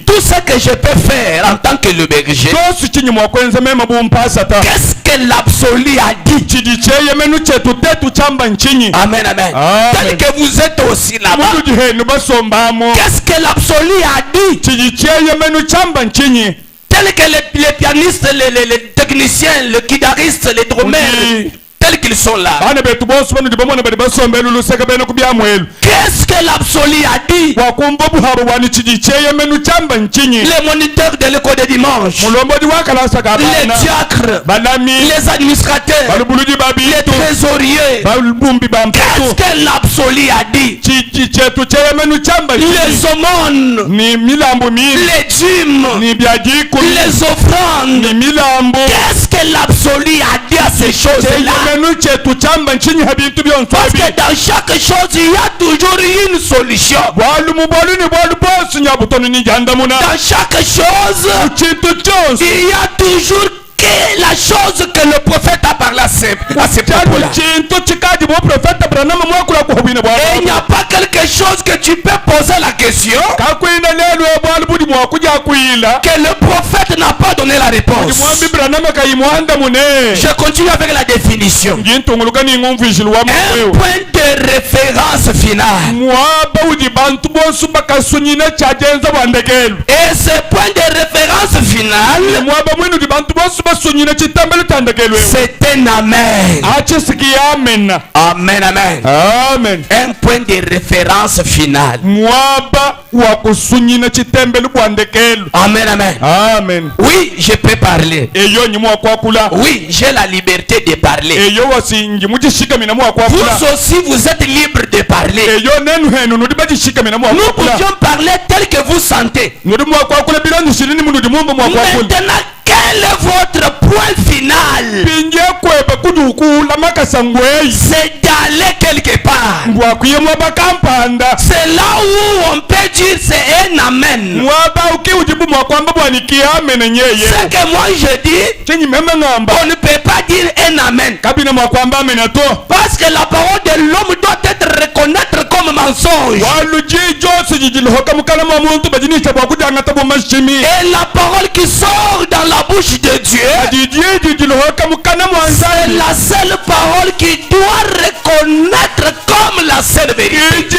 Tout ce que je peux faire en tant que le berger, qu'est-ce que l'absolu a dit? Amen, amen. Tel que vous êtes aussi là-bas, qu'est-ce que l'absolu a dit? Tel que les pianistes, les techniciens, les guitaristes, les drummers, tels qu'ils sont là. Qu'est-ce que l'absolu a dit? Les moniteurs de l'école de dimanche, les diacres, les administrateurs, les trésoriers. Qu'est-ce que l'absolu a dit? Les aumônes, les dîmes, les offrandes. Qu'est-ce que l'absolu a dit à ces choses-là? Parce que dans chaque chose, il y a toujours une solution. Dans chaque chose, il y a toujours la chose que le prophète a parlé à ces propos-là. Et il n'y a pas quelque chose que tu peux poser la question que le prophète n'a pas donné la réponse. Je continue avec la définition. Un point de référence final. Et ce point de référence final, c'est un amen. Amen, amen. Amen. Un point de référence final. Amen, amen. Amen. Oui, je peux parler. Oui, j'ai la liberté de parler. Vous aussi, vous êtes libre de parler. Nous pouvions parler tel que vous sentez. Maintenant, quel est votre point final? C'est d'aller quelque part. C'est là où on peut dire c'est un amen. Ce que moi je dis, on ne peut pas dire un amen. Parce que la parole de l'homme doit être reconnaître comme mensonge. Et la parole qui sort dans la bouche de Dieu, c'est la seule parole qui doit reconnaître comme la seule vérité.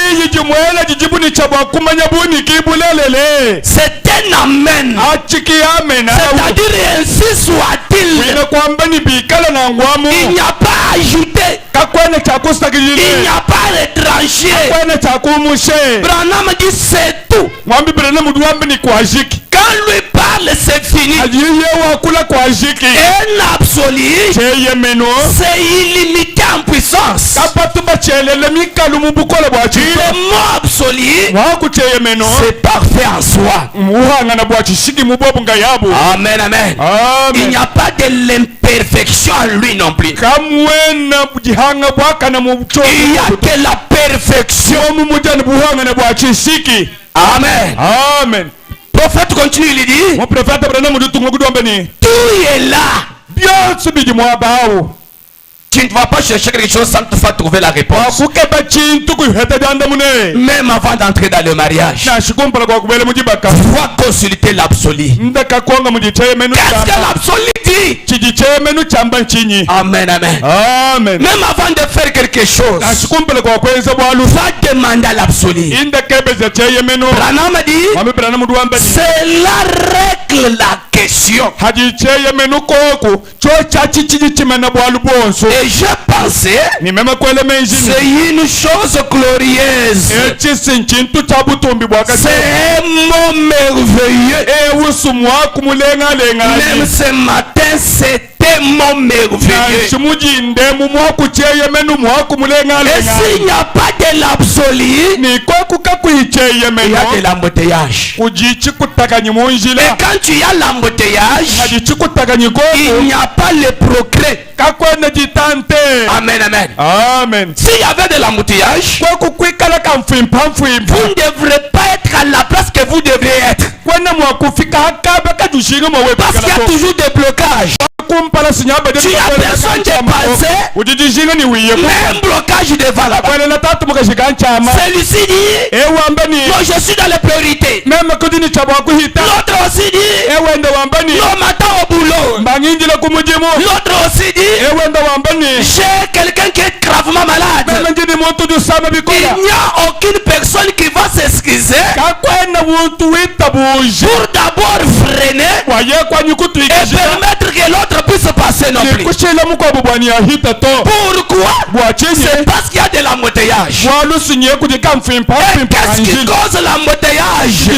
C'est un amen. C'est-à-dire ainsi soit-il. Il n'y a pas à ajouter. Il n'y a pas à retrancher. Branham dit c'est tout. Quand lui parle, c'est fini. Un absolu, c'est illimité en puissance. Le mot absolu, c'est parfait en soi. Amen, amen. Il n'y a pas de l'imperfection en lui non plus. Il n'y a que la perfection. Amen. Amen. Le prophète continue, il dit, tout est là. Tu ne vas pas chercher quelque chose sans te faire trouver la réponse. Même avant d'entrer dans le mariage, tu dois consulter l'absolu. Qu'est-ce que l'absolu dit? Amen, amen. Amen. Même avant de faire quelque chose, va demander à l'absolu. Branham dit, cela règle la question. Et je pensais, c'est une chose glorieuse. C'est un mot merveilleux. Même ce matin, c'est un mot merveilleux. Et s'il n'y a pas de l'absolu, il y a de l'embouteillage. Et quand tu as l'embouteillage, il n'y a pas le progrès. Amen, amen. Amen. S'il y avait de l'embouteillage, vous ne devrez pas être à la place que vous devez être. Parce qu'il y a toujours des blocages. Tu as besoin de passer, mais un blocage devant la porte. Celui-ci dit, non, je suis dans les priorités. L'autre aussi dit, non, m'attends au boulot. L'autre aussi dit, j'ai quelqu'un qui est gravement malade. Il n'y a aucune personne qui va s'excuser pour d'abord freiner et permettre que l'autre puisse passer non plus. Pourquoi? C'est parce qu'il y a de l'embouteillage. Et qu'est-ce qui cause l'embouteillage?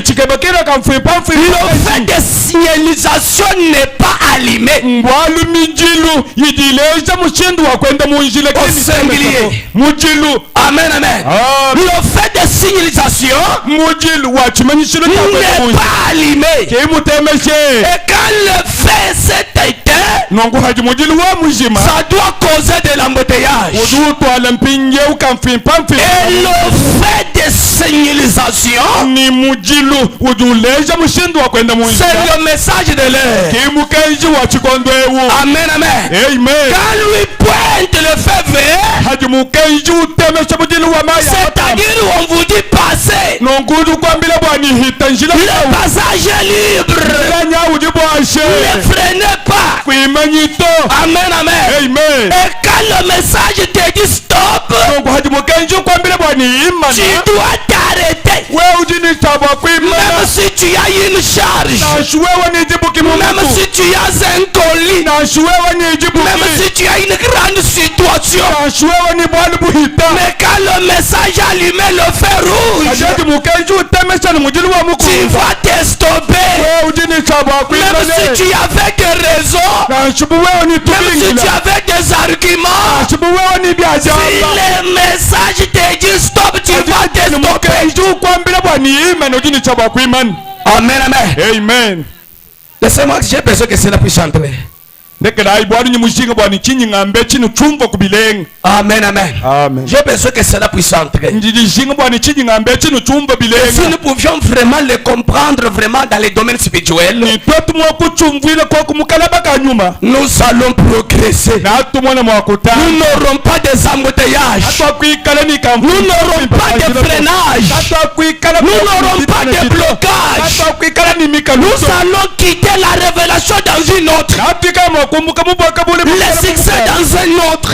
Le fait de signalisation n'est pas allumé au singulier. Amen, amen. Le fait de signalisation n'est pas allumé. Et quand le feu s'est éteint, ça doit causer de l'embouteillage. Et le fait de signalisation, c'est le message de l'air. Amen, amen. Quand lui pointe le feu vert, c'est-à-dire on vous dit passer. Le passage est libre. Ne freinez pas. Amen, amen. Et quand le message te dit stop, tu dois t'arrêter. Même si tu as une charge, même si tu as un colis, même si tu as une grande situation, mais quand le message allumé le feu rouge, tu vas te stopper. Même si tu avais des raisons, même si tu avais des arguments, si le message te dit stop, tu vas te stopper. Amen, amen. Amen. Laissez-moi que j'ai besoin que cela puisse entrer. Amen, amen. J'ai besoin que cela puisse entrer. Et si nous pouvions vraiment le comprendre vraiment dans les domaines spirituels, nous allons progresser. Nous n'aurons pas des embouteillages. Nous n'aurons pas de freinage. Nous n'aurons pas de blocage. Nous allons quitter la révélation dans une autre. Le succès dans un autre.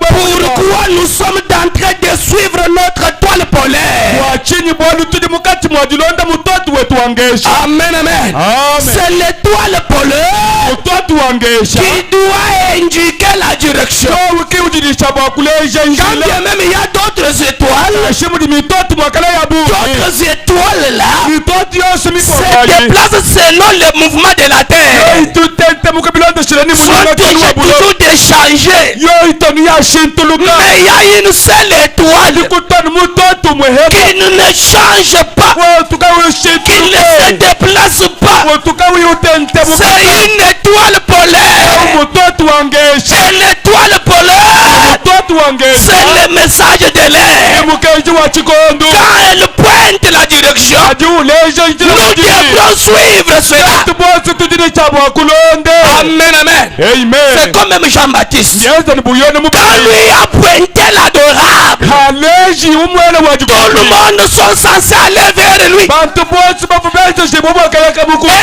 Pourquoi nous sommes en train de suivre notre toile polaire? Amen, amen. C'est l'étoile polaire qui doit indiquer la direction. Quand bien même il y a d'autres étoiles, d'autres étoiles là se déplacent selon le mouvement de la terre. Sont toujours d'échanger. Mais il y a une seule étoile qui ne change pas, qui ne se déplace pas. C'est une étoile polaire. C'est l'étoile polaire. C'est le message de l'air. Quand elle pointe la direction, nous devrons suivre cela. Amen, amen. C'est comme même Jean-Baptiste. Quand lui a pointé l'adorable, tout le monde sont censés aller vers lui. Et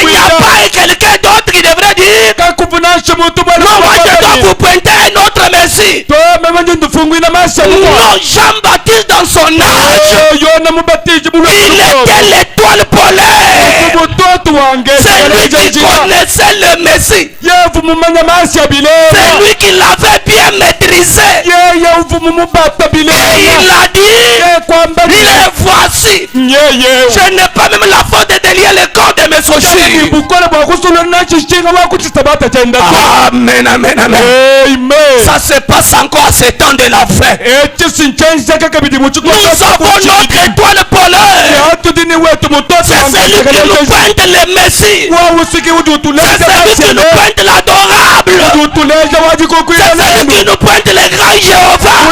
il n'y a pas quelqu'un d'autre qui devrait dire non, moi je dois vous pointer un autre Messie. Non, Jean-Baptiste dans son âge, il était l'étoile polaire. C'est lui qui connaissait le Messie. C'est lui qui l'avait bien maîtrisé. Et il a dit, les voici. Je n'ai pas même la faute de délier le corps de mes chaussures. Amen, amen, amen. Ça se passe encore à ce temps de la fin. Nous avons notre étoile polaire. C'est celui qui nous pointe le Messie. C'est celui qui nous pointe l'adorable. C'est celui qui nous pointe le grand Jéhovah.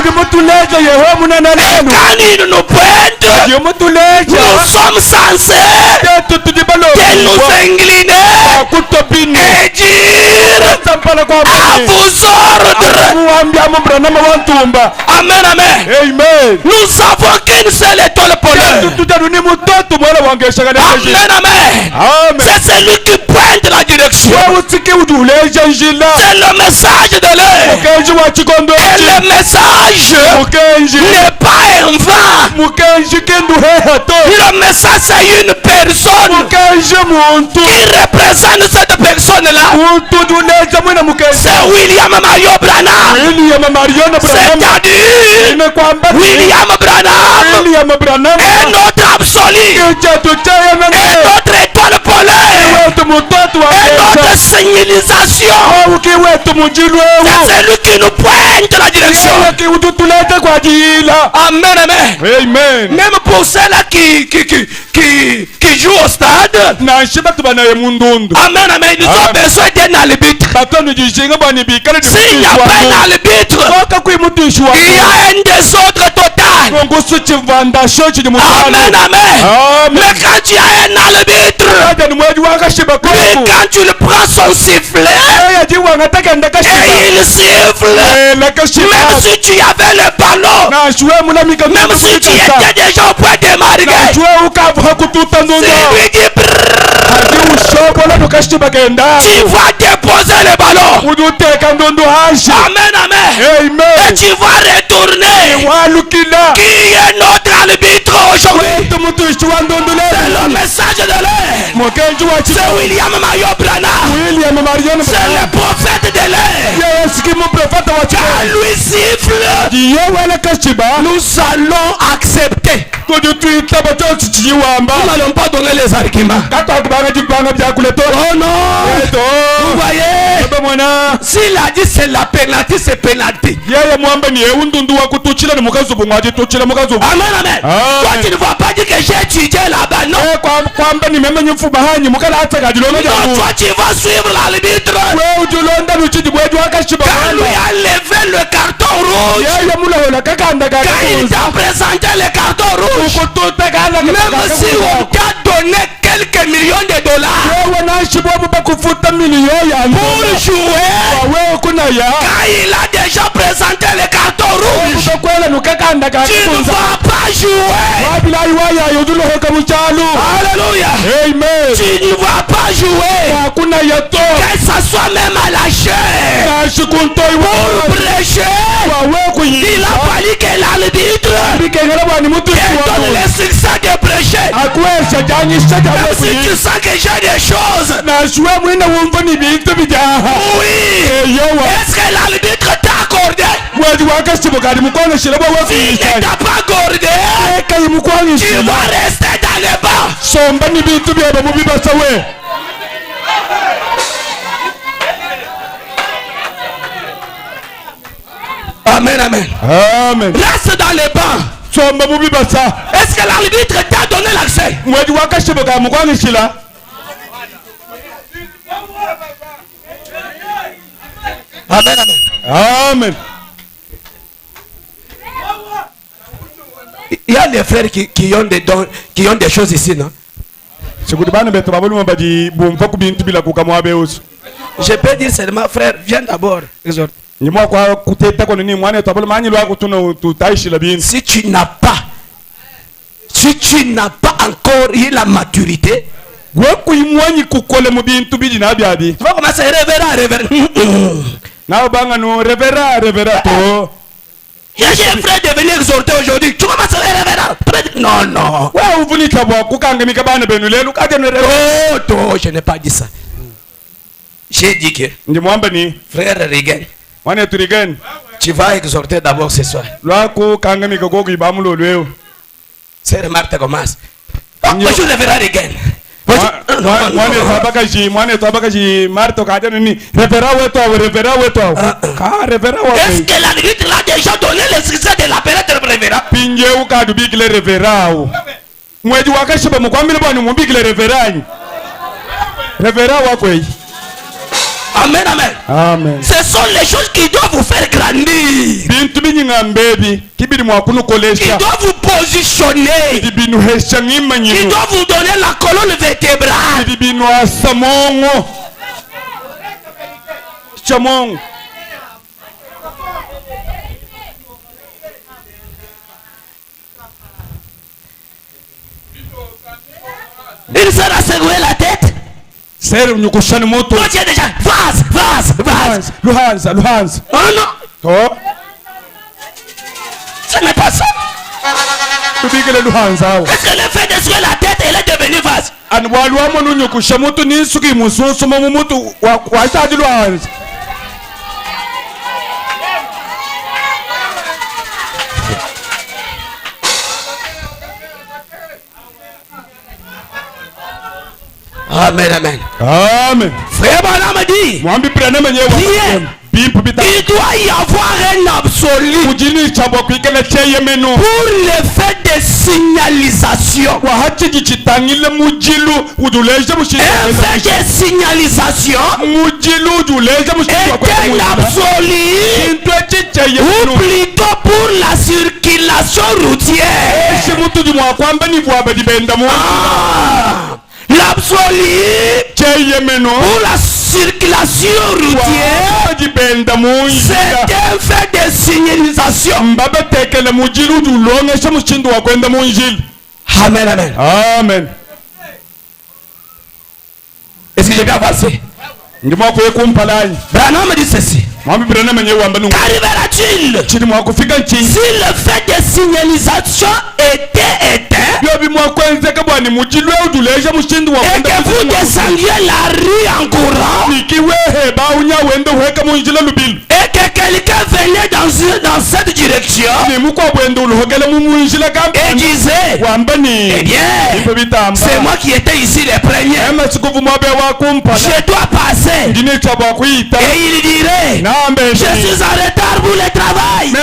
Et quand il nous pointe, nous sommes censés de nous incliner et dire à vos ordres. Amen, amen. Amen. Nous savons qu'une seule étoile polaire. Amen, amen. C'est celui qui pointe la direction. C'est le message de l'air. Et le message n'est pas un vent. Le message, c'est une personne qui représente cette personne-là. C'est William Mario Branham. C'est-à-dire William Branham est notre absolu, est notre étoile polaire, est notre signalisation. C'est celui qui nous pointe la direction. Amen, amen. Amen. Même pour ceux-là qui jouent au stade. Amen, amen. Ils ont besoin d'un arbitre. S'il n'y a pas un arbitre, il y a un désordre total. Amen, amen. Mais quand tu as un arbitre, quand tu le prends son sifflet, et il siffle, même si tu avais le ballon, même si tu étais déjà au point de marquer, c'est lui qui tu vas déposer le ballon. Amen, amen. Et tu vas retourner. Qui est notre arbitre aujourd'hui? C'est le message de l'air. C'est William Mario Branham. C'est le prophète de l'air. Quand lui siffle, nous allons accepter. Nous n'allons pas donner les arguments. Oh non. Vous voyez, s'il a dit c'est la pénalité, c'est pénalité. Amen, amen. Toi tu ne vas pas dire que j'ai étudié là-bas, non. Non, toi tu vas suivre l'arbitre. Quand lui a levé le carton rouge, quand il t'a présenté le carton rouge, même si on t'a donné quelques millions de dollars pour jouer, quand il a déjà présenté le carton rouge, tu ne vas pas jouer. Alléluia. Amen. Tu ne vas pas jouer. Que ça soit même à la chair. Pour prêcher, il a fallu que l'arbitre donne le succès de prêcher. Même si tu sens que j'ai des choses. Oui. Est-ce que l'arbitre t'a accordé? S'il ne t'a pas accordé, tu vas rester dans les bas. Amen, amen. Amen. Reste dans les bancs. Est-ce que l'arbitre t'a donné l'accès? Amen, amen. Amen. Il y a des frères qui ont des dons, qui ont des choses ici, non? Je peux dire seulement, frère, viens d'abord. Si tu n'as pas encore eu la maturité, tu vas commencer à révérer. J'ai un frère de venir exhorter aujourd'hui. Tu commences à révérer. Non, non. Oh, je n'ai pas dit ça. J'ai dit que frère Regan, tu vas exhorter d'abord ce soir. C'est Marthe commence. Bonjour révérend Regan. Est-ce que l'arbitre l'a déjà donné le succès de la période de révérend? Amen, amen. Amen. Ce sont les choses qui doivent vous faire grandir. Qui doivent vous positionner. Qui doivent vous donner la colonne vertébrale. Kinwa samongo. Chamongo. Il sera secoué la tête. Sere mnyukushani moto. Oh, tiens déjà. Vase. Luhanza. Oh non. Oh. Ce n'est pas ça. Tubigele Luhanza. Est-ce que le fait de secouer la tête, elle est devenue vase? Anwalu wa monu nyukusha moto ni suki musoso mu moto wa tadi Luhanza. Amen. Frère Branham dit, il doit y avoir un absolu pour le fait de signalisation. Un fait de signalisation est un absolu ou plutôt pour la circulation routière. L'absolu pour la circulation routière, c'est un fait de signalisation. Amen. Est-ce que j'ai bien passé? Branham dit ceci. Qu'arrivera-t-il si le fait de signalisation était éteint et que vous descendiez la rue en courant et que quelqu'un venait dans cette direction et disait, eh bien, c'est moi qui étais ici le premier, je dois passer, et il dirait, je suis en retard pour le travail.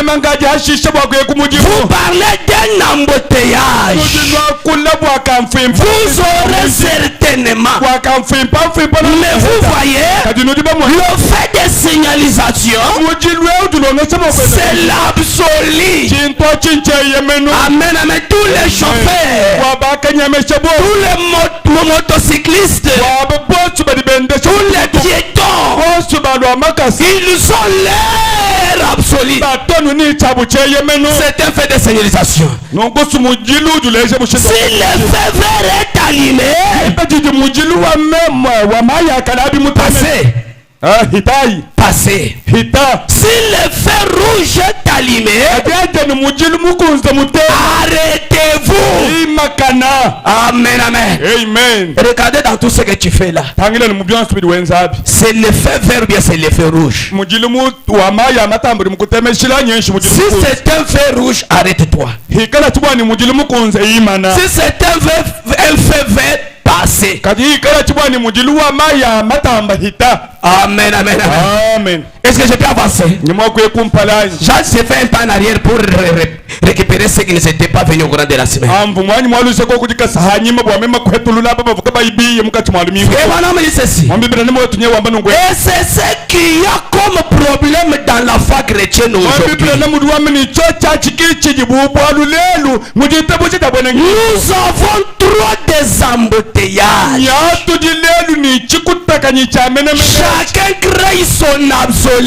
Vous parlez d'un embouteillage. Vous aurez certainement, mais vous voyez, le fait de signalisation, c'est l'absolu. Amen. Tous les chauffeurs, tous les motocyclistes, tous les piétons, ils ont l'air absolu. C'est un fait de signalisation. Si le feu vert est allumé, passez. Si le feu rouge est allumé, arrêtez-vous. Amen. Regardez dans tout ce que tu fais là. C'est le feu vert ou bien c'est le feu rouge? Si c'est un feu rouge, arrête-toi. Si c'est un feu vert, passez. Amen. Est-ce que je peux avancer? J'ai fait un pas en arrière pour récupérer ceux qui ne s'étaient pas venus au courant de la semaine. Et c'est ce qu'il y a comme problème dans la foi chrétienne aujourd'hui. Nous avons trop des embouteillages. Chacun crée son absolu. C'est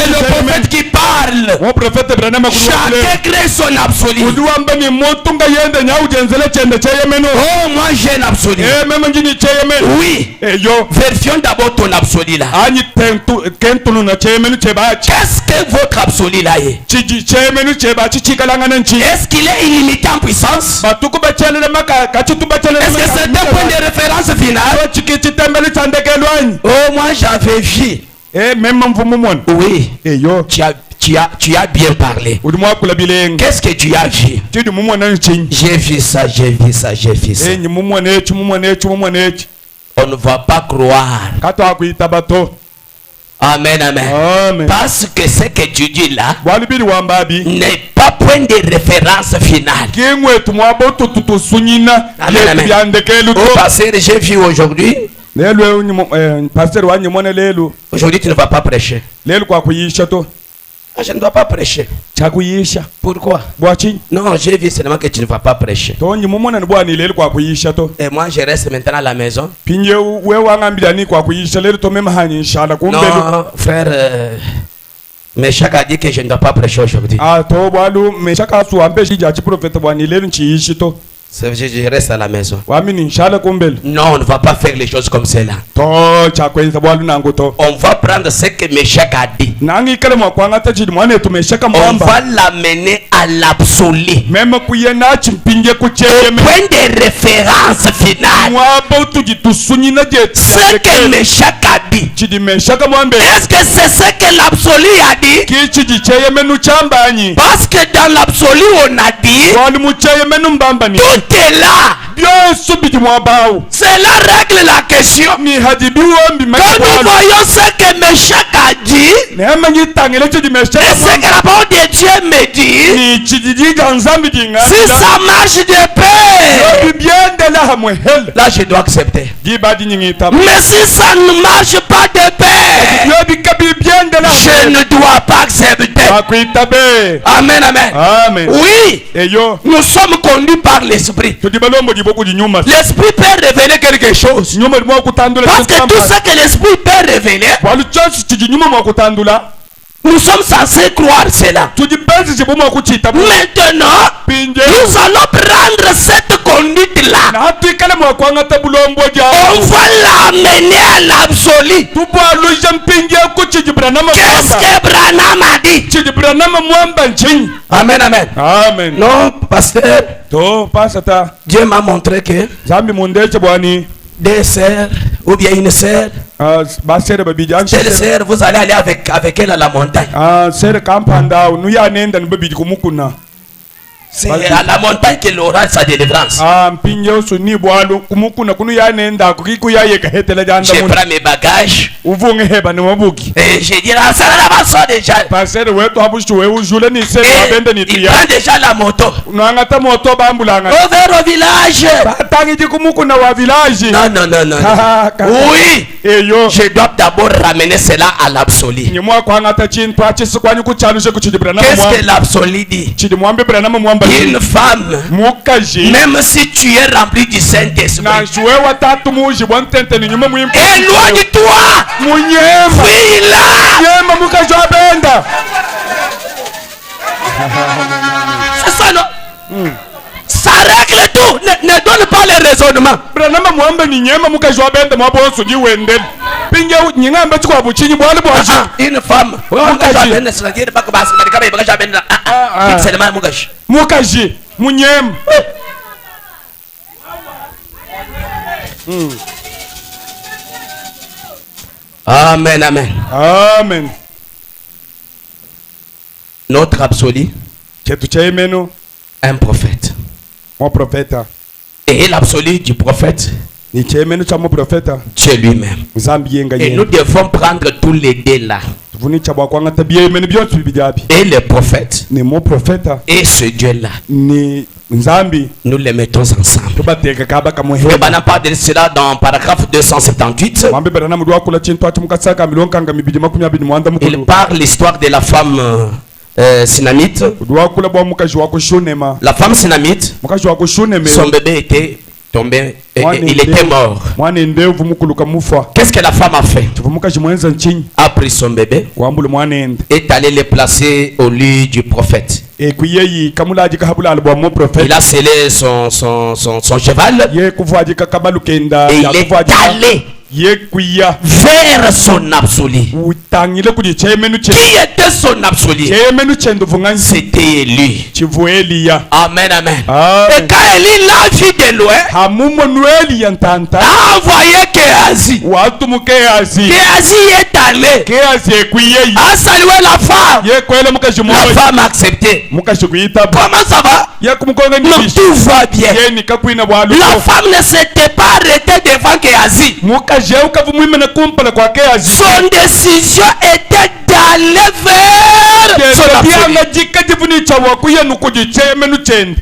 le prophète qui parle. Chacun crée son absolu. Oh, moi j'ai un absolu. Oui. Version d'abord ton absolu là. Qu'est-ce que votre absolu là est? Est-ce qu'il est illimité en puissance? Est-ce que c'est un point de référence final? Oh, moi j'avais vu. Oui. Tu as bien parlé. Qu'est-ce que tu as vu? J'ai vu ça. On ne va pas croire. Amen. Parce que ce que tu dis là n'est pas point de référence finale. Oh, pasteur, j'ai vu aujourd'hui. Aujourd'hui, tu ne vas pas prêcher. Je ne dois pas prêcher. Pourquoi? Non, j'ai vu seulement que tu ne vas pas prêcher. Et moi, je reste maintenant à la maison. Non, frère, Meshach a dit que je ne dois pas prêcher aujourd'hui. Je reste à la maison. Non, on ne va pas faire les choses comme cela. On va prendre ce que Meshach a dit. On va l'amener à l'absolu. Point de référence finale. Ce que Meshach a dit. Est-ce que c'est ce que l'absolu a dit? Parce que dans l'absolu on a dit tout est là. Cela règle la question. Quand nous voyons ce que Meshach a dit, et ce que la parole de Dieu me dit, si ça marche de paix, là je dois accepter. Mais si ça ne marche pas de paix, je ne dois pas accepter. Amen, amen. Oui, nous sommes conduits par l'esprit. L'esprit peut révéler quelque chose. Parce que tout ce que l'esprit peut révéler, nous sommes censés croire cela. Maintenant, nous allons prendre cette conduite-là. On va l'amener à l'absolu. Qu'est-ce que Branham a dit? Amen, amen. Non, pasteur. Dieu m'a montré que des sœurs ou bien une sœur, telle sœur, vous allez aller avec elle à la montagne. C'est à la montagne qu'il aura sa délivrance. Je prends mes bagages et je dis ça là-bas soit déjà. Et il prend déjà la moto. On va au village. Non. Oui. Je dois d'abord ramener cela à l'absolu. Qu'est-ce que l'absolu dit? Une femme, même si tu es rempli du Saint-Esprit, éloigne-toi, fuis-la. C'est ça, non? Ça règle tout. Ne donne pas les raisonnements. Une femme. Amen, amen. Notre absolu, un prophète. Et l'absolu du prophète, Dieu lui-même. Et nous devons prendre tous les deux là. Et le prophète et ce Dieu là, nous les mettons ensemble. Et on parle de cela dans paragraphe 278. Il parle l'histoire de la femme Sinamite. La femme Sinamite, son bébé était tombé, il était mort. Qu'est-ce que la femme a fait? A pris son bébé et est allé le placer au lit du prophète. Il a scellé son cheval et il est allé vers son absolu. Qui était son absolu? C'était Élie. Amen, amen. Et quand Élie l'a vu de loin, a envoyé Géhazi. Géhazi est allé, a salué la femme. La femme a accepté. Comment ça va? Non, tout va bien. La femme ne s'était pas arrêtée devant Géhazi. Son décision était d'aller vers son absolu.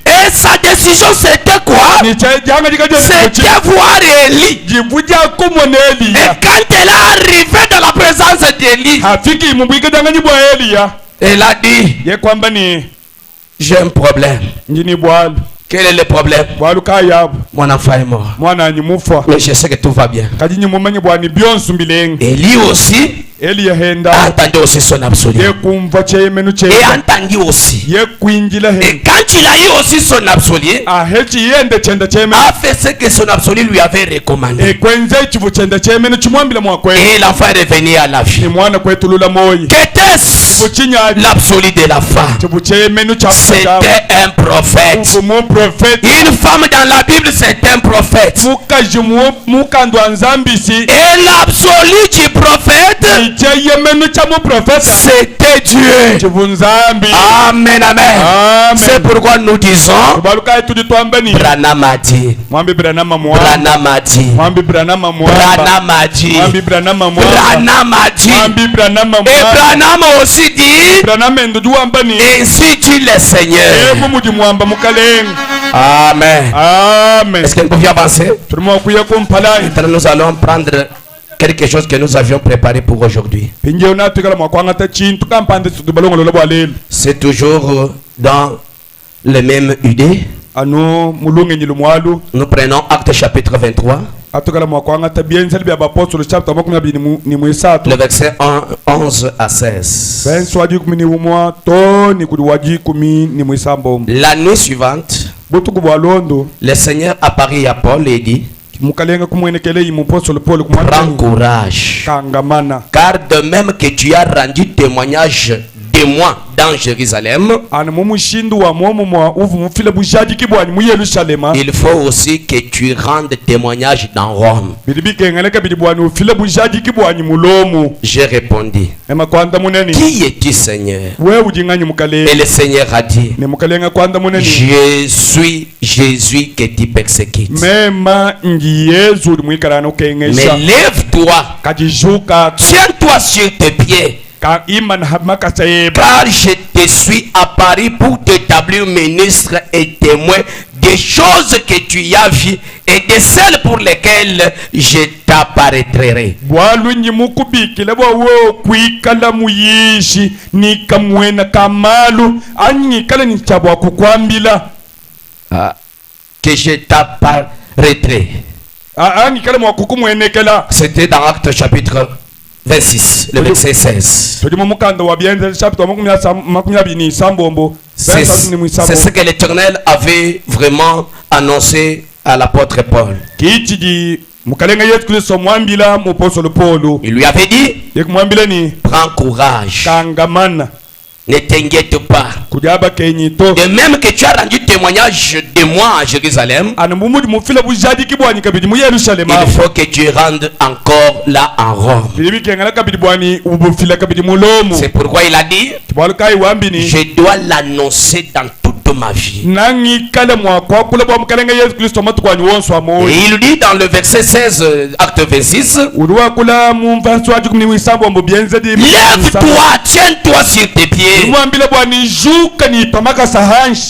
Et sa décision c'était quoi? C'était voir Élie. Et quand elle a arrivé arrivé dans la présence d'Élie, elle a dit, j'ai un problème. Quel est le problème? Mon enfant est mort. Mais je sais que tout va bien. Élie aussi a entendu aussi son absolu. Et entendu aussi. Et quand il a eu aussi son absolu, a fait ce que son absolu lui avait recommandé. Et l'enfant est revenu à la vie. Qu'était-ce l'absolu de la femme? C'était un prophète. Une femme dans la Bible, c'est un prophète. Et l'absolu du prophète, c'était Dieu. Amen, amen. C'est pourquoi nous disons, Branham a dit, Branham a dit, Branham a dit, Branham a dit, et Branham aussi dit, ainsi dit le Seigneur. Amen. Est-ce que nous pouvions avancer? Maintenant, nous allons prendre quelque chose que nous avions préparé pour aujourd'hui. C'est toujours dans le même idée. Nous prenons Actes chapitre 23. Le verset 11 à 16. La nuit suivante, le Seigneur apparut à Paul et dit, prends courage, car de même que tu as rendu témoignage de moi dans Jérusalem, il faut aussi que tu rendes témoignage dans Rome. J'ai répondu, qui es-tu, Seigneur? Et le Seigneur a dit, je suis Jésus que tu persécutes. Mais lève-toi, tiens-toi sur tes pieds, car je te suis apparu pour t'établir ministre et témoin des choses que tu as vues et de celles pour lesquelles je t'apparaîtrai. Que je t'apparaîtrai. C'était dans Actes chapitre 26, le verset 16. C'est ce que l'Éternel avait vraiment annoncé à l'apôtre Paul. Il lui avait dit, prends courage, ne t'inquiète pas. De même que tu as rendu témoignage de moi à Jérusalem, il faut que tu rendes encore là en Rome. C'est pourquoi il a dit, je dois l'annoncer dans toute ma vie. Et il dit dans le verset 16, acte 26, lève-toi, tiens-toi sur tes pieds,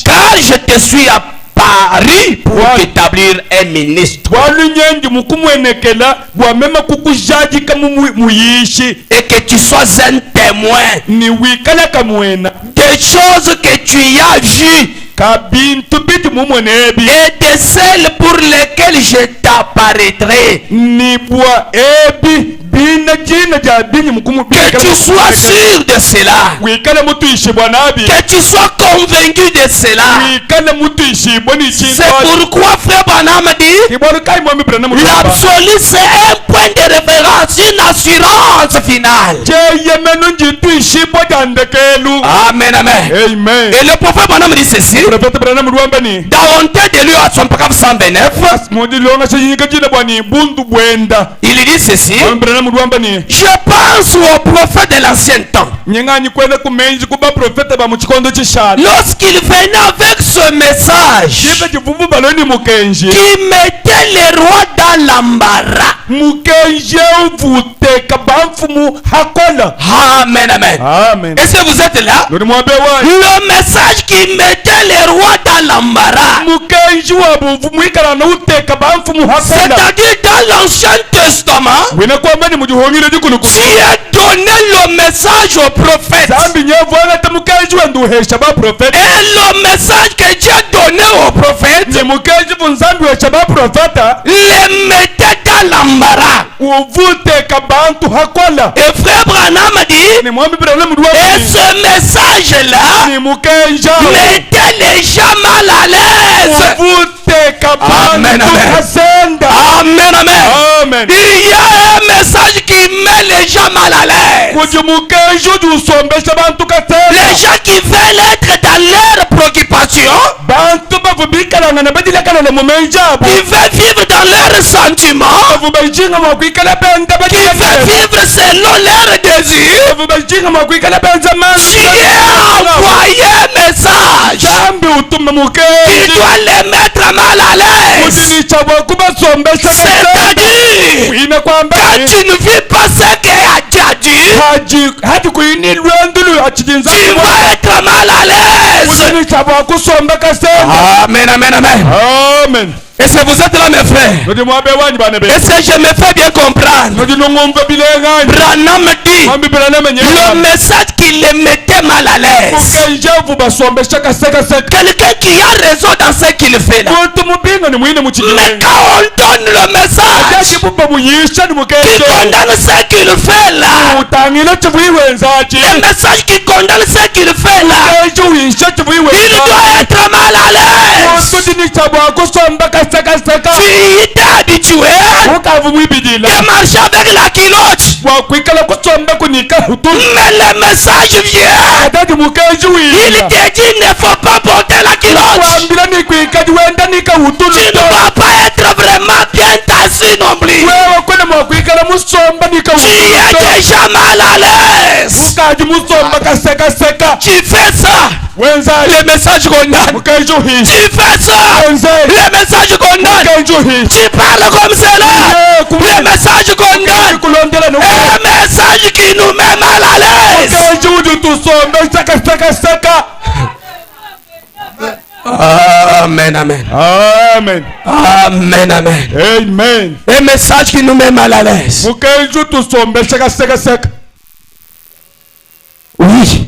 car je te suis apparu pour t'établir un ministre, et que tu sois un témoin des choses que tu as vues et de celles pour lesquelles je t'apparaîtrai. Que tu sois sûr de cela, que tu sois convaincu de cela. C'est pourquoi frère Branham dit, l'absolu c'est un point de référence, une assurance finale. Amen, amen. Et le prophète Branham dit ceci, dans Honteux de lui à son paragraphe 129, il dit ceci, je pense aux prophètes de l'ancien temps. Lorsqu'il venait avec ce message qui mettait les rois dans l'embarras. Amen, amen. Est-ce que vous êtes là? Le message qui mettait les rois dans l'embarras, c'est-à-dire dans l'Ancien Testament, Testament, tu as donné le message au prophète. Et le message que tu as donné au prophète, les mettait dans l'embarras. Et frère Branham a dit, et ce message-là mettait les gens mal à l'aise. Amen, amen. Amen, amen. Il y a un message qui met les gens mal à l'aise. Les gens qui veulent être dans leurs préoccupations, qui veulent vivre dans leurs sentiments, qui veulent vivre selon leurs désirs, Dieu a envoyé un message qui doit les mettre mal à l'aise. C'est-à-dire, quand tu ne vis pas ce qu'il a dit, tu vas être mal à l'aise. Amen, amen, amen. Est-ce que vous êtes là, mes frères? Est-ce que je me fais bien comprendre? Branham dit le message qui les mettait mal à l'aise. Quelqu'un qui a raison dans ce qu'il fait là. Mais quand on donne le message qui condamne ce qu'il fait là, le message qui condamne ce qu'il fait là, il doit être mal à l'aise. Tu t'es habitué de marcher avec la culotte. Mais le message vient. Il te dit ne faut pas porter la culotte. Tu ne vas pas être vraiment bien assis non plus. Tu es déjà mal à l'aise. Tu fais ça, le message condamne. Tu fais ça, le message condamne. Tu parles comme cela, le message condamne. Un message qui nous met mal à l'aise. Amen, amen. Amen. Amen, amen. Amen. Un message qui nous met mal à l'aise. Oui.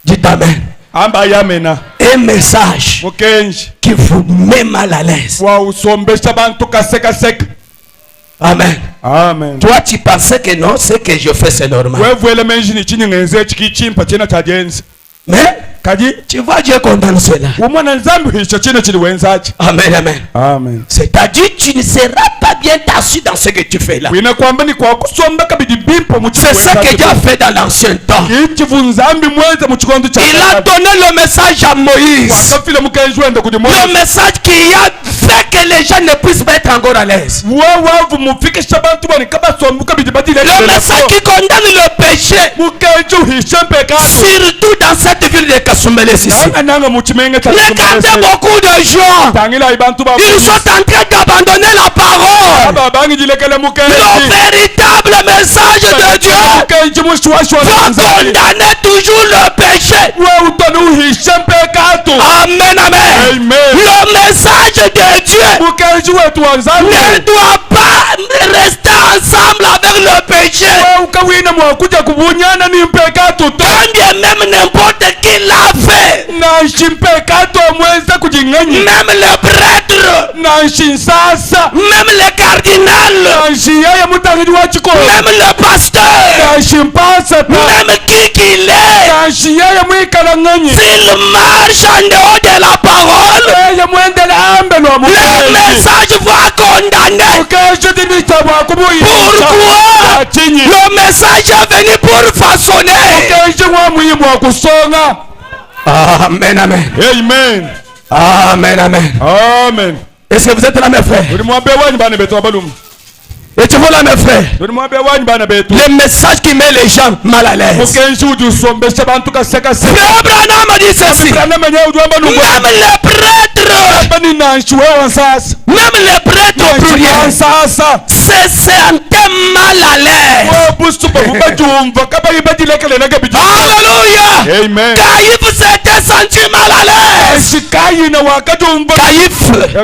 Dites amen. Un message qui vous met mal à l'aise. Amen. Amen. Toi, tu pensais que non, ce que je fais, c'est normal. Mais tu vois, Dieu condamne cela. Amen, amen. Amen. C'est-à-dire, tu ne seras pas bien assis dans ce que tu fais là. C'est ce que Dieu a fait dans l'ancien temps. Il a donné le message à Moïse. Le message qui a fait que les gens ne puissent pas être encore à l'aise. Le message qui condamne le péché. Surtout dans cette ville de Kasumele ici. Regardez beaucoup de gens. Ils sont en train d'abandonner la parole. Le véritable message de Dieu va condamner toujours le péché. Amen, amen. Le message de Dieu ne doit pas rester ensemble avec le péché. Quand bien même n'importe qui l'a fait, même le prêtre, même le cardinal, même le pasteur, même qui qu'il est, s'il marche en dehors de la parole, le message va condamner. Pourquoi? Le message est venu pour façonner. Amen, amen. Amen. Amen, amen. Amen. Est-ce que vous êtes là, mes frères? Et tu vois là, mes frères, le message qui met les gens mal à l'aise. Frère Branham a dit ceci. Même les prêtres, Même les prêtres pluriels se sentaient mal à l'aise. Alléluia. Amen. Caïphe s'était senti mal à l'aise.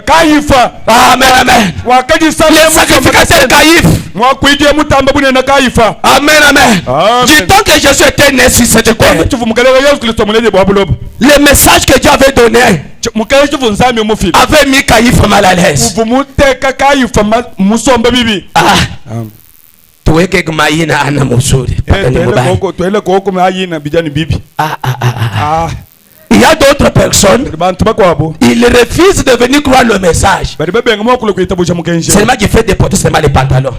Caïphe. Amen, amen. Les sacrificateurs Caïphe. Amen, amen. Du temps que Jésus était né sur cette terre, le message que Dieu avait donné avait mis Caïphe mal à l'aise. Tuweke maina ana muzuri. Il y a d'autres personnes, ils refusent de venir croire le message. Seulement qui fait des potes, seulement les pantalons.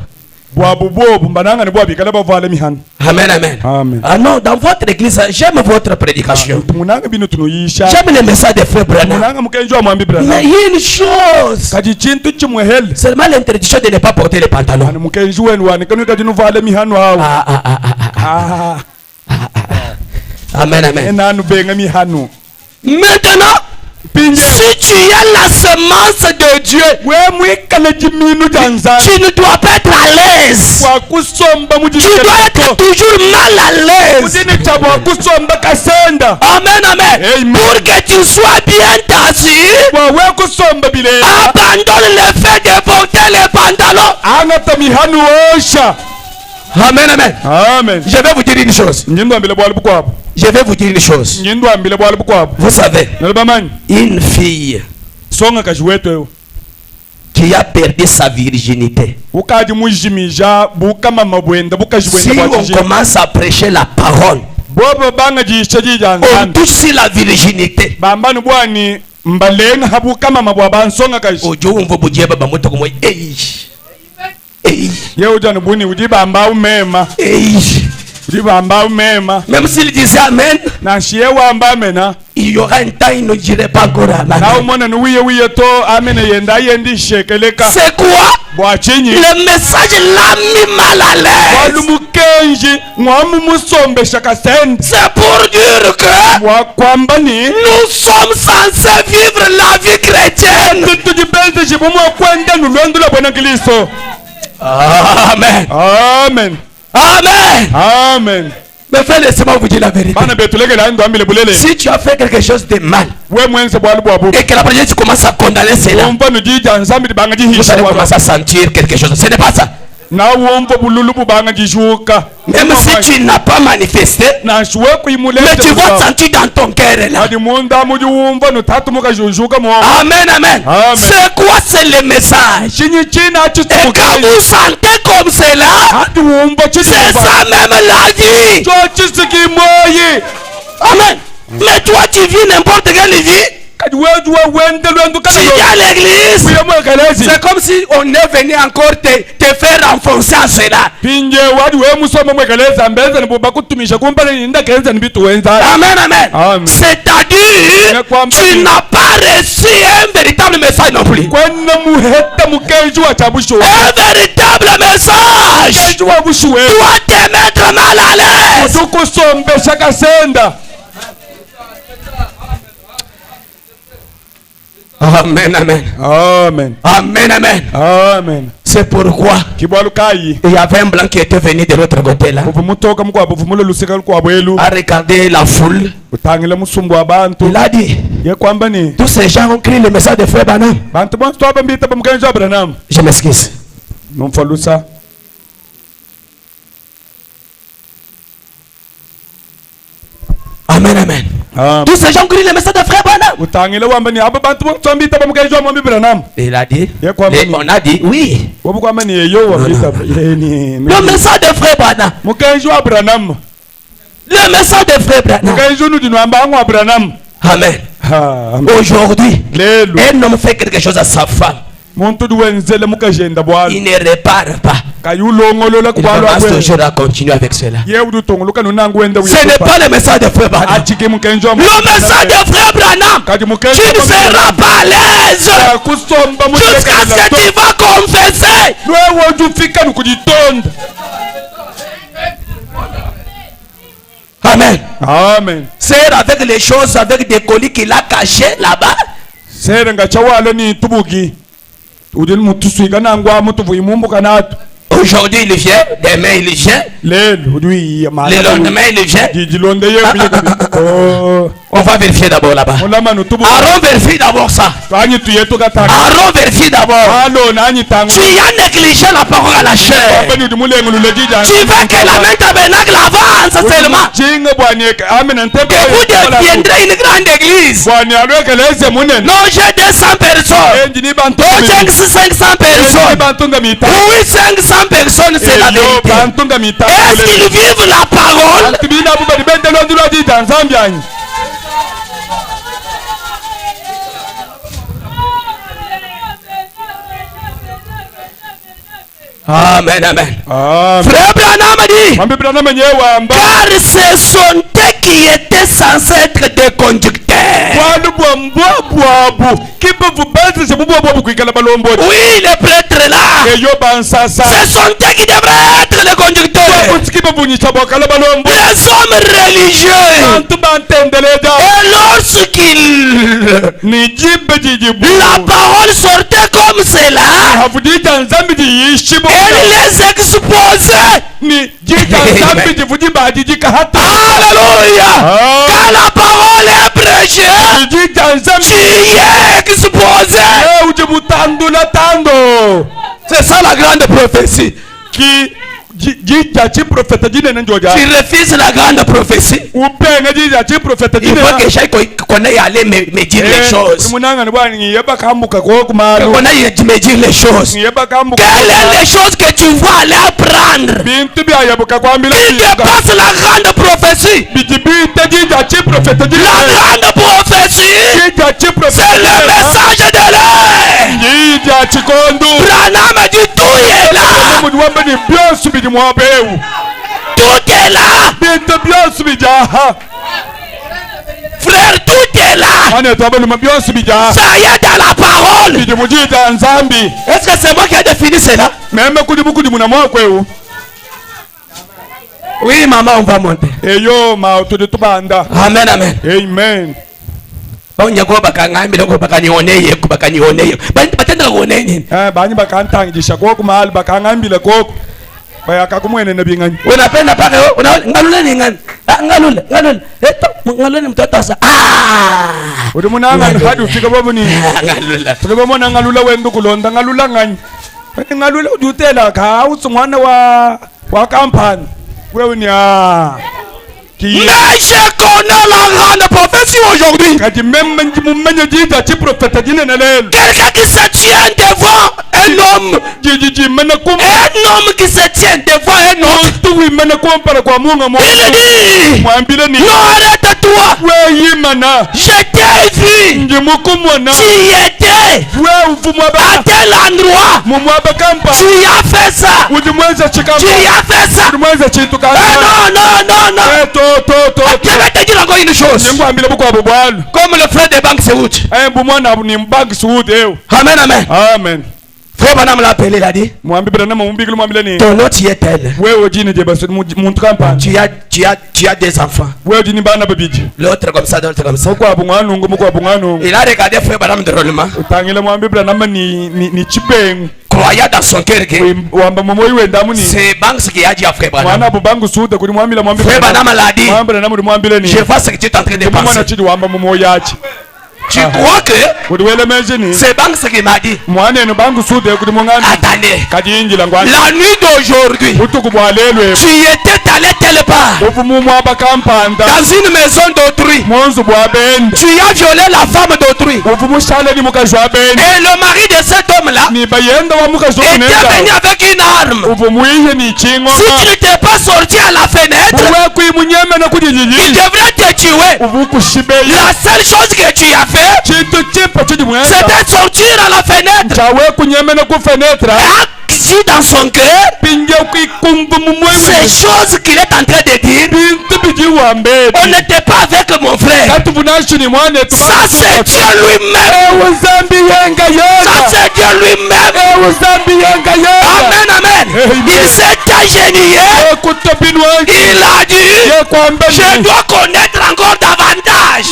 Amen, amen. Ah non, dans votre église, j'aime votre prédication. J'aime le message des frères Branham. Mais il y a une chose. Seulement l'interdiction de ne pas porter les pantalons. Amen, amen. Maintenant, si tu as la semence de Dieu, tu ne dois pas être à l'aise. Tu dois être toujours mal à l'aise. Amen, amen. Pour que tu sois bien assis, abandonne le fait de porter les pantalons. Amen, amen. Je vais vous dire une chose. Je vais vous dire une chose. Vous savez, une fille qui a perdu sa virginité, si on commence à prêcher la parole, on touche sur la virginité. Même s'il disait Amen, il y aura un temps, il ne dirait pas encore Amen. C'est quoi? Le message l'a mis mal à l'aise. C'est pour dire que nous sommes censés vivre la vie chrétienne. Amen. Amen. Amen. Amen. Mais frère, laissez-moi vous dire la vérité. Si tu as fait quelque chose de mal et que la prochaine tu commences à condamner cela, vous allez commencer à sentir quelque chose. Ce n'est pas ça. Même si tu n'as pas manifesté, mais tu vas sentir dans ton cœur là. Amen, amen. C'est quoi? C'est le message. Et quand vous sentez comme cela, c'est ça même la vie. Amen. Mais toi tu vis n'importe quelle vie. Tu viens à l'église, c'est comme si on est venu encore te faire enfoncer à cela. Amen, amen. C'est-à-dire, tu n'as pas reçu un véritable message non plus. Un véritable message doit te mettre mal à l'aise. Amen, amen. Amen. Amen, amen. Amen. C'est pourquoi il y avait un blanc qui était venu de l'autre côté là. A regardé la foule. Il a dit, tous ces gens ont crié le message de frère Branham. Je m'excuse. Amen, amen. Tous ces gens crient le message de frère Branham. Il a dit, on a dit oui. Le message de frère Branham. Le message de frère Branham. Amen. Aujourd'hui, un homme fait quelque chose à sa femme. Il ne répare pas. Il commence toujours à continuer avec cela. Ce n'est pas le message de frère Branham. Le message de frère Branham, tu ne seras pas à l'aise jusqu'à ce que tu vas confesser. Amen. Amen. C'est avec les choses, avec des colis qu'il a cachés là-bas. serenga chawale ni tubuki udin mutuswiga nangwa mutuvu imumbu kanatu. Aujourd'hui il vient, demain il vient. Le lendemain il vient. On va vérifier d'abord là-bas. Aaron vérifie d'abord ça. Aaron vérifie d'abord. Tu as négligé la parole à la chair. Tu veux que la main tabernacle avance seulement. Que vous deviendrez une grande église. Non, j'ai 200 personnes. Non, j'ai 500 personnes. Oui, 500 personnes, c'est la vérité. Est-ce qu'ils vivent la parole? Amen, amen. Frère Branham dit, car ce sont eux qui étaient censés être des conducteurs. Oui, les prêtres là, ce sont eux qui devraient être les conducteurs. Les hommes religieux. Et lorsqu'ils, la parole sortait comme cela, elle les exposait. Alléluia. Quand la parole est prêchée, tu y es exposé. C'est ça la grande prophétie. Tu refuses la grande prophétie. Il faut que j'aille qu'on aille aller me dire les choses. Qu'on aille me dire les choses. Quelles sont les choses que tu vas aller apprendre qui dépassent la grande prophétie? La grande prophétie, c'est le message de l'air. Branham dit tout est là. Tout est là. Frère, tout est là. Ça y est dans la parole. Est-ce que c'est moi qui ai défini cela? Oui, maman, on va monter. Amen, amen. Amen. Unapenda paka ngalule ni ngani? Ngalule mtoto sasa. Ulimunanga hadi ufika babu ni. Ngalula. Ngalula wendo kulonda ngalula ngani. Ngalula udutela ka utsumwana wa kampani. Wewe ni mais je connais la grande prophétie aujourd'hui. Quelqu'un qui se tient devant un homme. Un homme qui se tient devant un homme. Il dit, non, arrête-toi. Je t'ai vu. Tu étais à tel endroit. Tu as fait ça. Tu as fait ça. Non. Je vais te dire encore une chose. Comme le frère de Bank Seoud. Amen. Frère Branham l'a appelé, il a dit, ton nom tu es tel. Tu as des enfants. L'autre comme ça, l'autre comme ça. Il a regardé frère Branham drôlement. Croyant dans son cœur que c'est Banks qui a dit à frère Branham. Frère Branham l'a dit, je vois ce que tu es en train de penser. Tu crois que c'est Banks qui m'a dit, attendez, la nuit d'aujourd'hui, tu étais allé telle part dans une maison d'autrui, tu as violé la femme d'autrui, et le mari de cet homme-là était venu avec une arme. Si tu n'étais pas sorti à la fenêtre, il devrait te tuer. La seule chose que tu as fait, c'était sortir à la fenêtre. Et dans son cœur, ces choses qu'il est en train de dire, on n'était pas avec mon frère. Ça c'est Dieu lui-même. Ça c'est Dieu lui-même. Amen, amen. Il s'est agenouillé. Il a dit, je dois connaître encore davantage.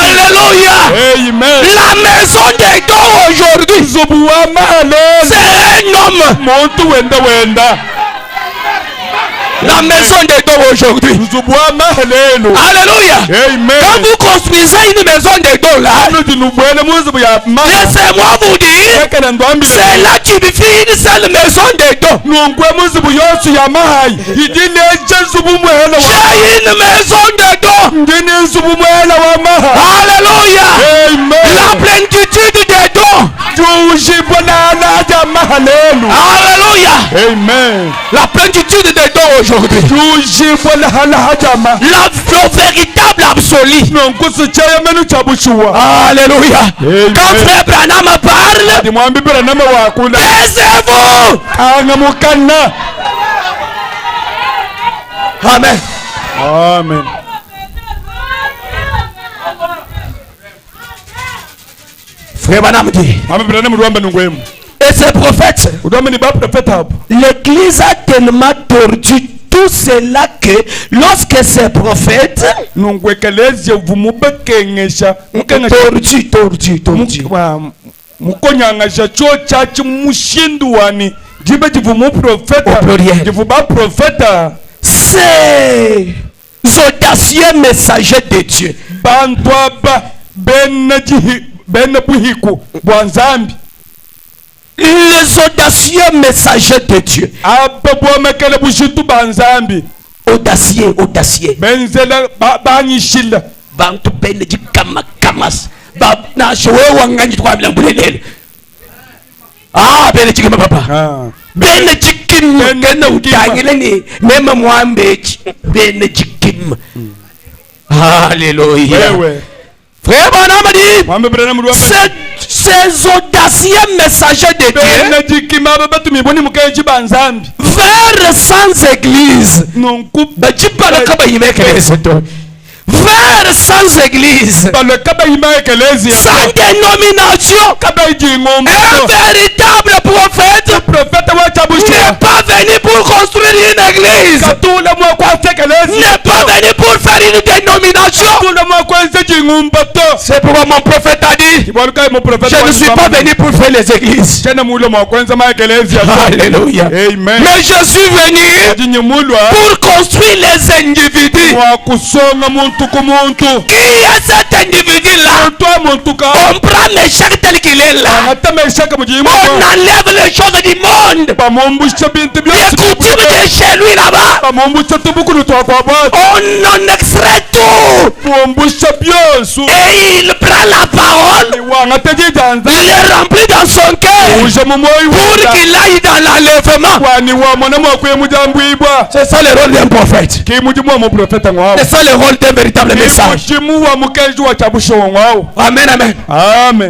Alléluia. La maison des dons aujourd'hui, c'est un homme. La maison des dons aujourd'hui. Alléluia. Quand vous construisez une maison des dons là, laissez-moi vous dire, c'est là que tu fais une seule maison des dons. J'ai une maison des dons. Alléluia. La plénitude des dons. Alléluia. Amen. La plénitude des dons aujourd'hui. Le véritable absolu. Alléluia. Quand frère Branham parle, taisez-vous. Amen. Amen. Frère Branham dit, et ces prophètes, l'église a tellement tordu tout cela que lorsque ces prophètes tordu mukonyangasha cho chachi mushindwani jibe jivumu profeta ces audacieux messagers de Dieu bantwaba ben buhiku bwanzambi. Les audacieux messagers de Dieu. Audacieux. Benzela banyishila. Bantu bene jikama kamas. Na showe wanganyi kwa bilambulele. Bene jikama papa. Bene jikim kena utangile ni mema mwambeji. Bene jikim. Alléluia. Frère Branham dit, ces audacieux messagers de Dieu vers sans église, vers sans église, sans dénomination, un véritable prophète n'est pas venu pour construire une église, n'est pas venu pour faire une dénomination. C'est pourquoi mon prophète a dit, je ne suis pas venu pour faire les églises. Alléluia. Mais je suis venu pour construire les individus. Qui est cet individu-là? On prend Méchak tel qu'il est là. On enlève les choses du monde. Les coutumes de chez lui là-bas. On en extrait tout. Et il prend la parole. Il est rempli dans son cœur pour qu'il aille dans l'enlèvement. C'est ça le rôle d'un prophète. C'est ça le rôle d'un véritable message. Amen, amen.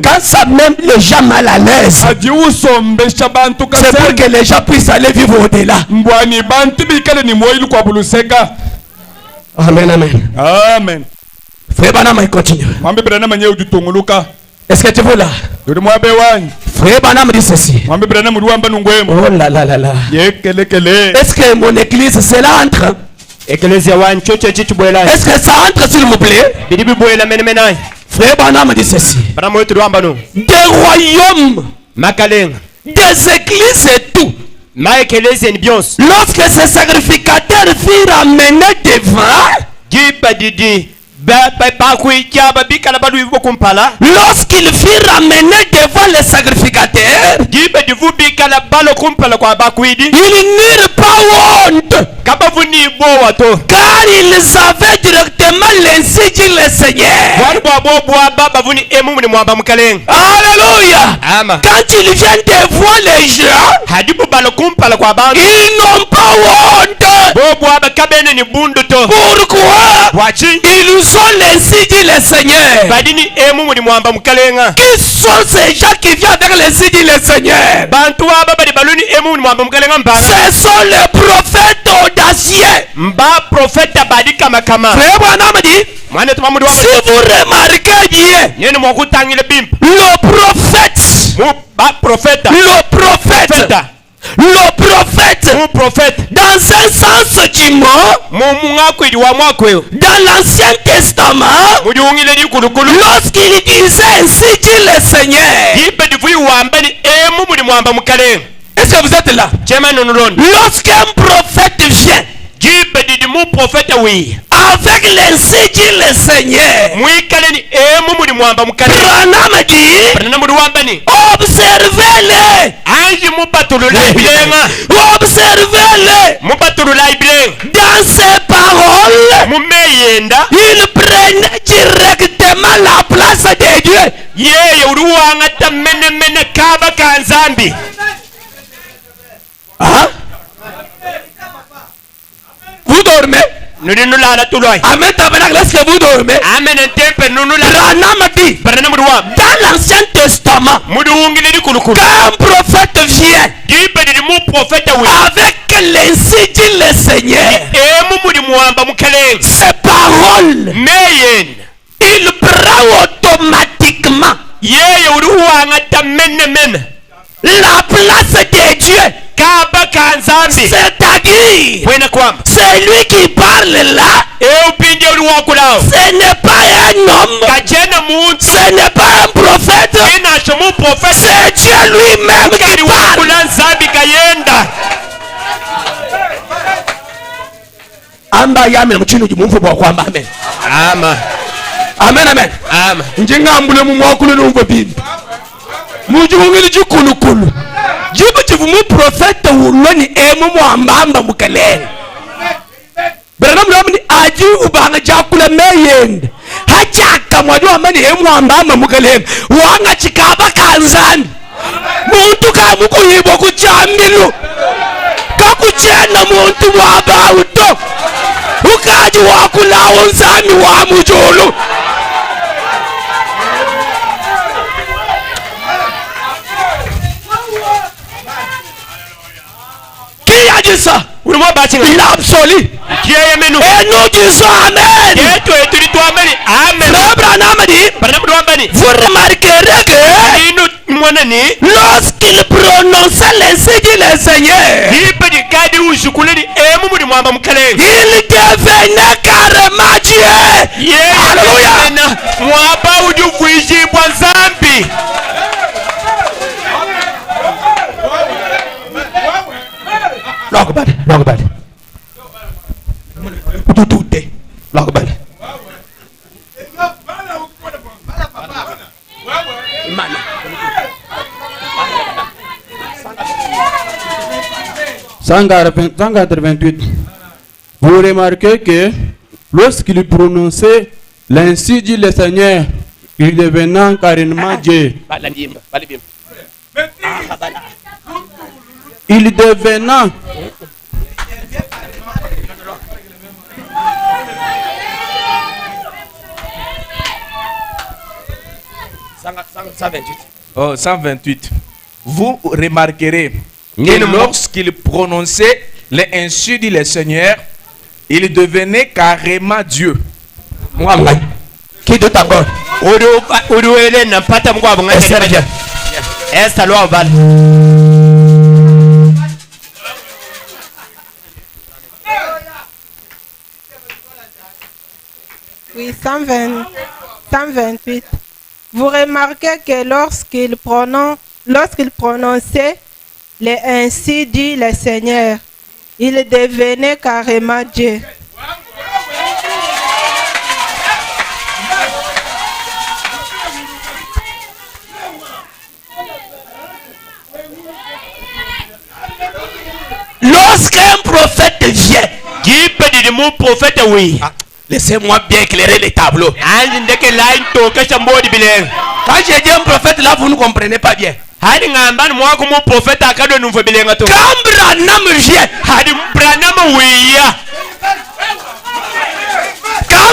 Quand ça met les gens mal à l'aise, c'est pour que les gens puissent aller vivre au-delà. Amen, amen. Frère Branham, il continue. Est-ce que tu veux là? Frère Branham dit ceci. Oh là là là là. Est-ce que mon église, c'est là entre? Est-ce que ça entre s'il vous plaît? Frère Branham dit ceci. Des royaumes, des églises et tout. Lorsque ces sacrificateurs furent amenés devant, lorsqu'ils furent ramenés devant les sacrificateurs, ils n'eurent pas honte, car ils avaient directement l'ainsi dit le Seigneur. Alléluia. Quand ils viennent devant les gens, ils n'ont pas honte. Pourquoi? Ils ont l'ainsi dit le Seigneur. Qui sont ces gens qui viennent avec l'ainsi dit le Seigneur? Ce sont les prophètes audacieux. Frère Branham dit, si vous remarquez bien, le prophète prophète. Le prophète, dans un sens du mot, dans l'Ancien Testament, lorsqu'il disait ainsi dit le Seigneur, est-ce que vous êtes là? Lorsqu'un prophète vient avec l'ainsi dit le Seigneur, Branham dit, observez-les, observez-les. Dans ses paroles, il prenait directement la place de Dieu. Hein? Vous dormez? Amen, tabernacle, est-ce que vous dormez? Branham dit, dans l'Ancien Testament, quand un prophète vient avec l'ainsi dit le Seigneur, ses paroles, il prend automatiquement la place de Dieu. C'est-à-dire, c'est lui qui parle là. Ce n'est pas un homme, ce n'est pas un prophète, c'est Dieu lui-même qui parle. Amba yame mchino jumumfu kwa kwamba amen. Amen. Amen. Njengambule mumwakulu n'umva bindi. Mujungili jukulukulu. Jibu chivumu prophète uloni emu muambamba mukalele. Branham ni aji ubanga jakula meyende. Hachaka mwajua mani emu muambamba mukalele. Wanga chikaba kanzani. Muntu kamuku hibo kuchamilu. Kakuchena muntu wabauto. Ukaji wakula unzami wa mujulu. Qui a dit ça? L'absolu. Et nous disons amen. Branham dit, vous remarquerez que lorsqu'il prononçait l'ainsi dit le Seigneur, il devenait carrément Dieu. Alléluia. Logbali. Tutute. Logbali. Mana. Sangar 28. Vous remarquez que lorsqu'il prononçait l'ainsi dit le Seigneur, il devenait carrément Dieu. Il devenait. Oh, 128. Vous remarquerez que lorsqu'il prononçait les ainsi dit le Seigneur, il devenait carrément Dieu. Qui de ta bonne? Oui, 128. Vous remarquez que lorsqu'il prononçait les ainsi dit le Seigneur, il devenait carrément Dieu. Lorsqu'un prophète vient, laissez-moi bien éclairer les tableaux. Quand j'ai dit un prophète là, vous ne comprenez pas bien. Quand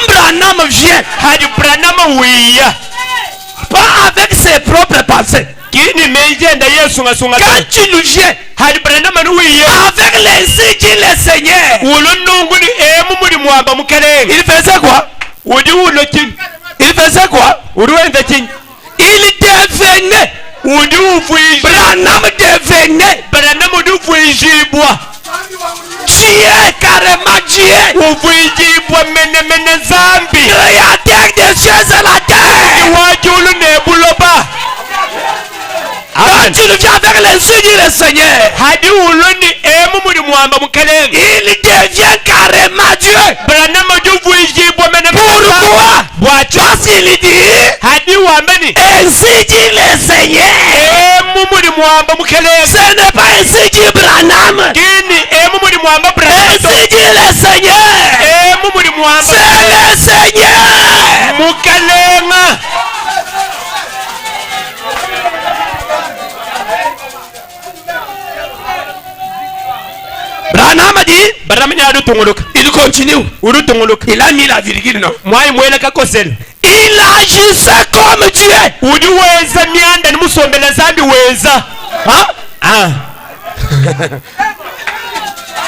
Branham vient, pas avec ses propres pensées. Quand tu nous viens avec l'ainsi dit le Seigneur, il faisait quoi? Il devenait Branham devenait Dieu, carrément Dieu, créateur des cieux et la terre. Quand tu viens avec l'insigne du Seigneur, il devient carrément Dieu. Pourquoi? Parce qu'il dit, ainsi dit le Seigneur. Ce n'est pas ainsi dit Branham. Ainsi dit le Seigneur. C'est le Seigneur. Branham a dit, il continue. Il a mis la virgule, non? Il agissait comme Dieu.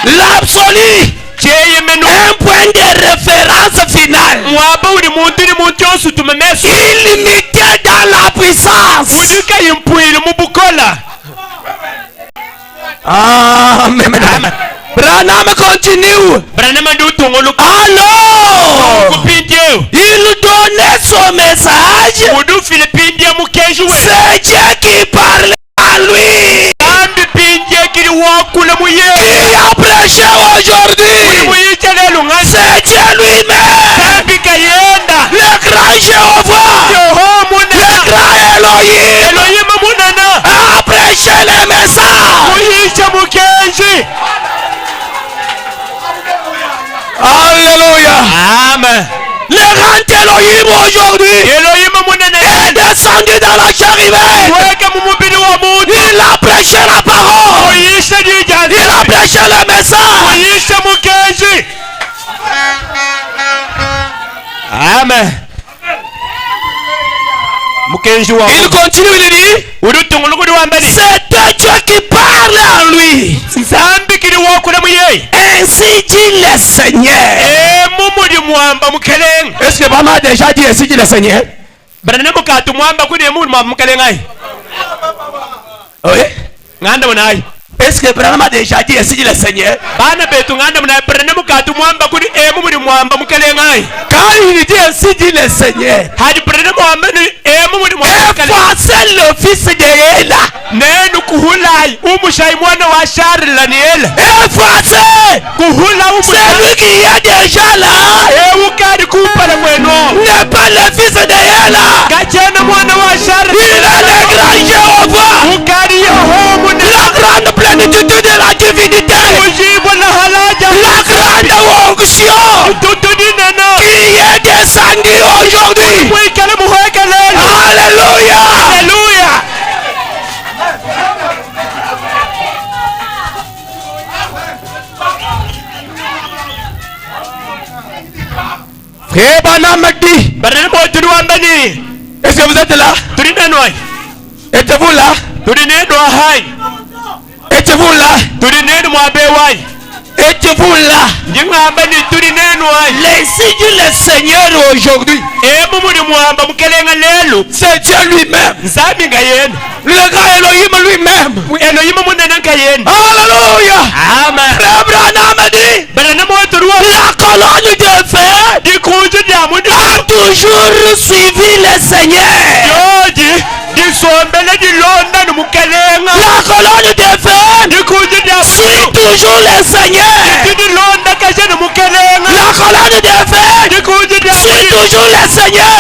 L'absolu, un point de référence final. Illimité dans la puissance. Amen. Branham continue. Alors, il donnait son message. C'est Dieu qui parlait à lui. Qui a prêché aujourd'hui. C'est Dieu lui-même. Le grand Jéhovah. Le grand Elohim. A prêché le message. Alléluia. Amen. Le grand Elohim aujourd'hui est descendu dans la chérubin. Il a prêché la parole. Il a prêché le message. Amen. Il continue, il dit, c'est Dieu qui parle en lui. Ainsi dit le Seigneur. Est-ce que Branham a déjà dit ainsi dit le Seigneur? Oui. Est-ce que Branham a déjà dit ainsi dit le Seigneur? Quand il dit ainsi dit le Seigneur, effacer le fils de Ela. Effacer celui qui est déjà là. N'est pas le fils de Ela. Il est le grand Jéhovah. La grande plénitude de la divinité. La grande onction qui est descendue aujourd'hui. Alléluia. Frère Branham dit, est-ce que vous êtes là? Êtes-vous là? Êtes-vous là? Êtes-vous là? Les signes le Seigneur aujourd'hui, c'est Dieu lui-même. Le grand Elohim lui-même. Alléluia. Amen. Frère Branham dit, la colonne de feu a toujours suivi le Seigneur. La colonne de feu suit toujours le Seigneur. La colonne de feu suit toujours le Seigneur.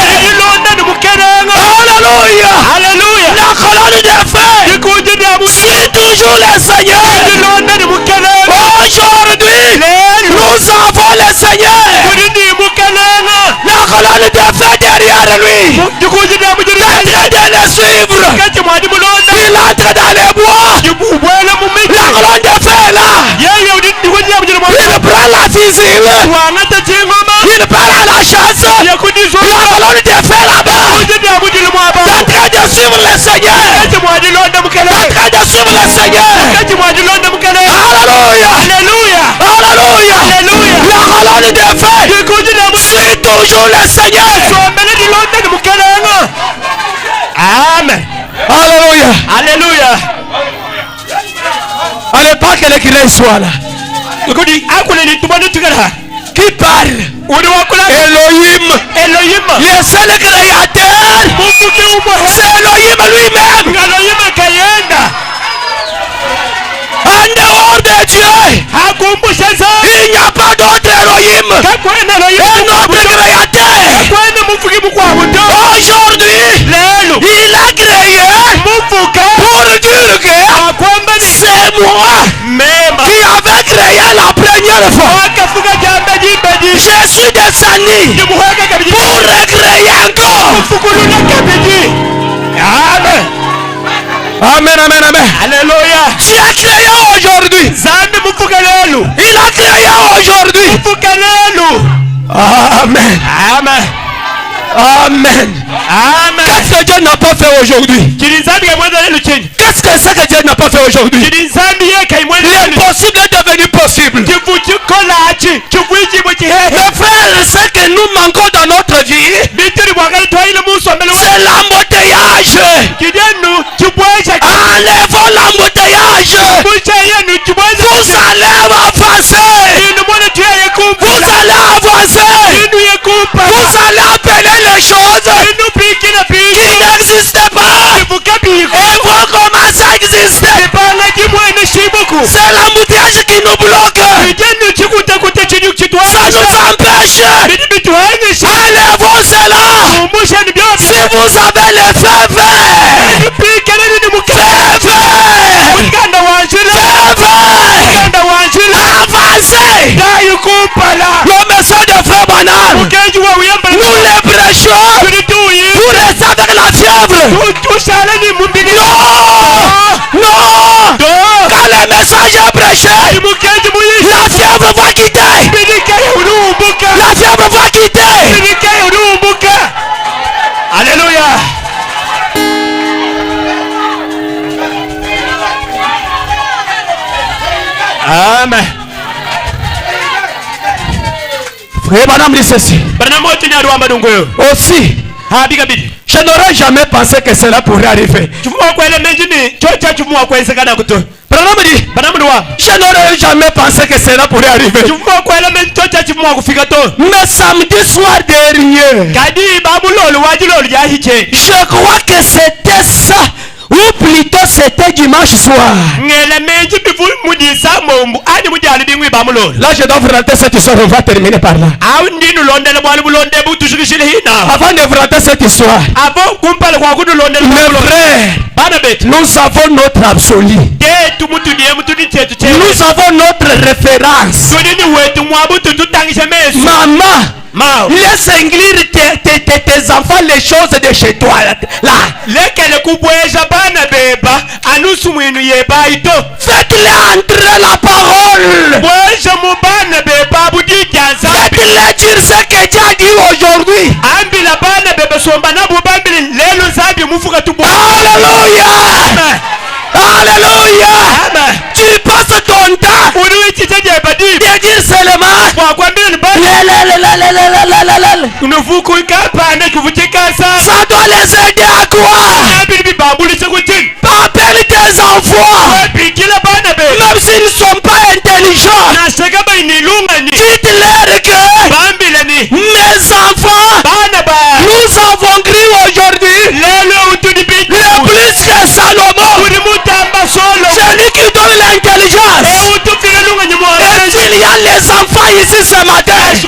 Alléluia. La colonne de feu suit toujours le Seigneur. Aujourd'hui, nous avons le Seigneur. La colonne de feu derrière lui. Il est en train de le suivre. Il entre dans les bois. La colonne de feu est là. Il prend la fusile. Il part à la chasse. La colonne de feu là-bas. Il est en train de suivre le Seigneur. Il est en train de suivre le Seigneur. Alléluia. Alléluia. La colonne de feu suit toujours le Seigneur. Amen. Alléluia. Alléluia. Allez, pas que les cris soient là. Qui parle? Elohim. Elohim. Le seul créateur. C'est Elohim lui-même. En dehors de Dieu, il n'y a pas d'autre Elohim. Un autre créateur. Aujourd'hui, il a créé pour dire que c'est moi qui avais créé la première fois. Je suis descendu pour recréer encore. Amen. Amen, amen, amen. Alléluia. Tu as créé aujourd'hui. Il a créé aujourd'hui. Amen. Amen. Amen. Amen. Qu'est-ce que Dieu n'a pas fait aujourd'hui? Qu'est-ce que c'est que Dieu n'a pas fait aujourd'hui? L'impossible est devenu possible. Mes frères, ce que nous manquons dans notre vie, c'est l'embouteillage. Enlevons l'embouteillage. Vous allez avancer. Vous allez avancer. Vous allez appeler les choses qui n'existent pas et vont commencer à exister. C'est l'embouteillage qui nous bloque. Ça nous empêche. Enlevons cela. Si vous avez les feux verts, avancez. Le message de frère Banal, nous les prêchons pour rester avec la fièvre. Non. Quand le message est prêché, la fièvre va quitter. La fièvre va quitter. Alléluia. Amen. Frère Banam dit ceci. Aussi, je n'aurais jamais pensé que cela pourrait arriver. Branham dit, je n'aurais jamais pensé que cela pourrait arriver. Mais samedi soir dernier, je crois que c'était ça. Ou plutôt c'était dimanche soir. Là je dois vous raconter cette histoire, on va terminer par là. Avant de vous raconter cette histoire, mes frères, nous avons notre absolu. Nous avons notre référence. Maman, laisse inglir tes enfants les choses de chez toi. Là. Faites-les entrer la parole. Faites-les dire ce que Dieu a dit aujourd'hui. Alléluia. Alléluia. Tu passes ton temps de dire seulement ça doit les aider à quoi? Pas perdre tes enfants. Même s'ils ne sont pas intelligents, dites-leur que mes enfants, nous avons crié aujourd'hui le plus que Salomon, celui qui donne l'intelligence. Et s'il y a les enfants ici ce matin qui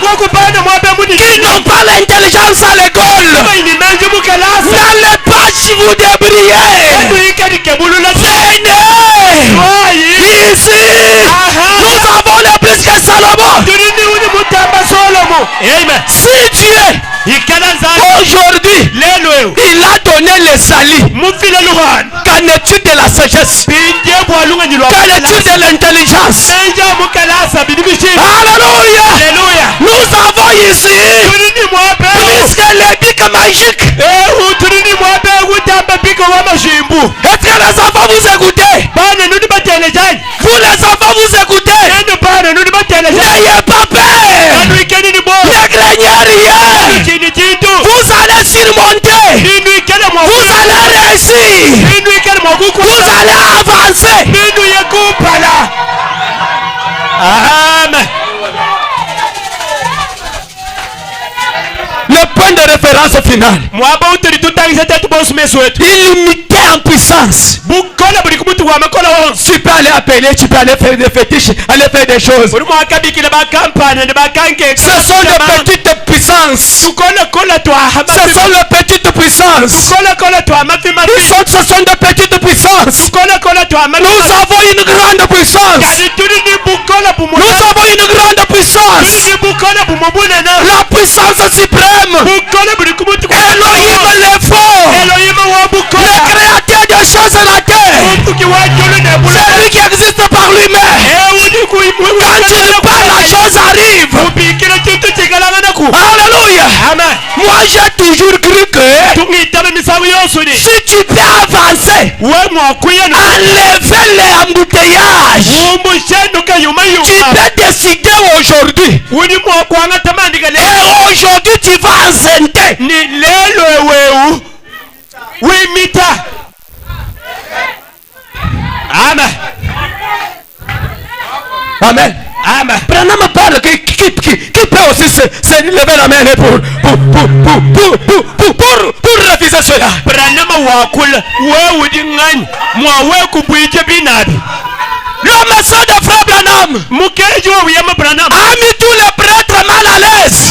n'ont pas l'intelligence à l'école, n'allez pas si vous débrouillez. Ici, nous avons le plus que Salomon. Si Dieu aujourd'hui il a donné les salis, qu'en est-il de la sagesse? Qu'en est-il de l'intelligence? Alléluia. Nous avons ici plus que les bics magiques. Est-ce que les enfants vous écoutez? Vous les enfants vous écoutez? N'ayez pas peur. Ne craignez rien. Vous allez surmonter. Vous allez réussir. Vous allez avancer. Amen. Le point de référence final. Illimité en puissance. Tu peux aller appeler, tu peux aller faire des fétiches, aller faire des choses. Ce sont de petites puissances. Ce sont de petites puissances. Ce sont de petites puissances. Nous avons une grande puissance. Nous avons une grande puissance. La puissance suprême. Elohim le fort. Le créateur des choses à la terre. Celui qui existe par lui-même. Quand tu parles, la chose arrive. Alléluia. Moi j'ai toujours cru que si tu peux avancer, enlever les embouteillages, tu peux décider aujourd'hui. Et aujourd'hui tu vas enceinte. Amen. Amen. Amen. Branham parle qui peut aussi se lever la main pour refuser cela. Le message de frère Branham a mis tous les prêtres mal à l'aise.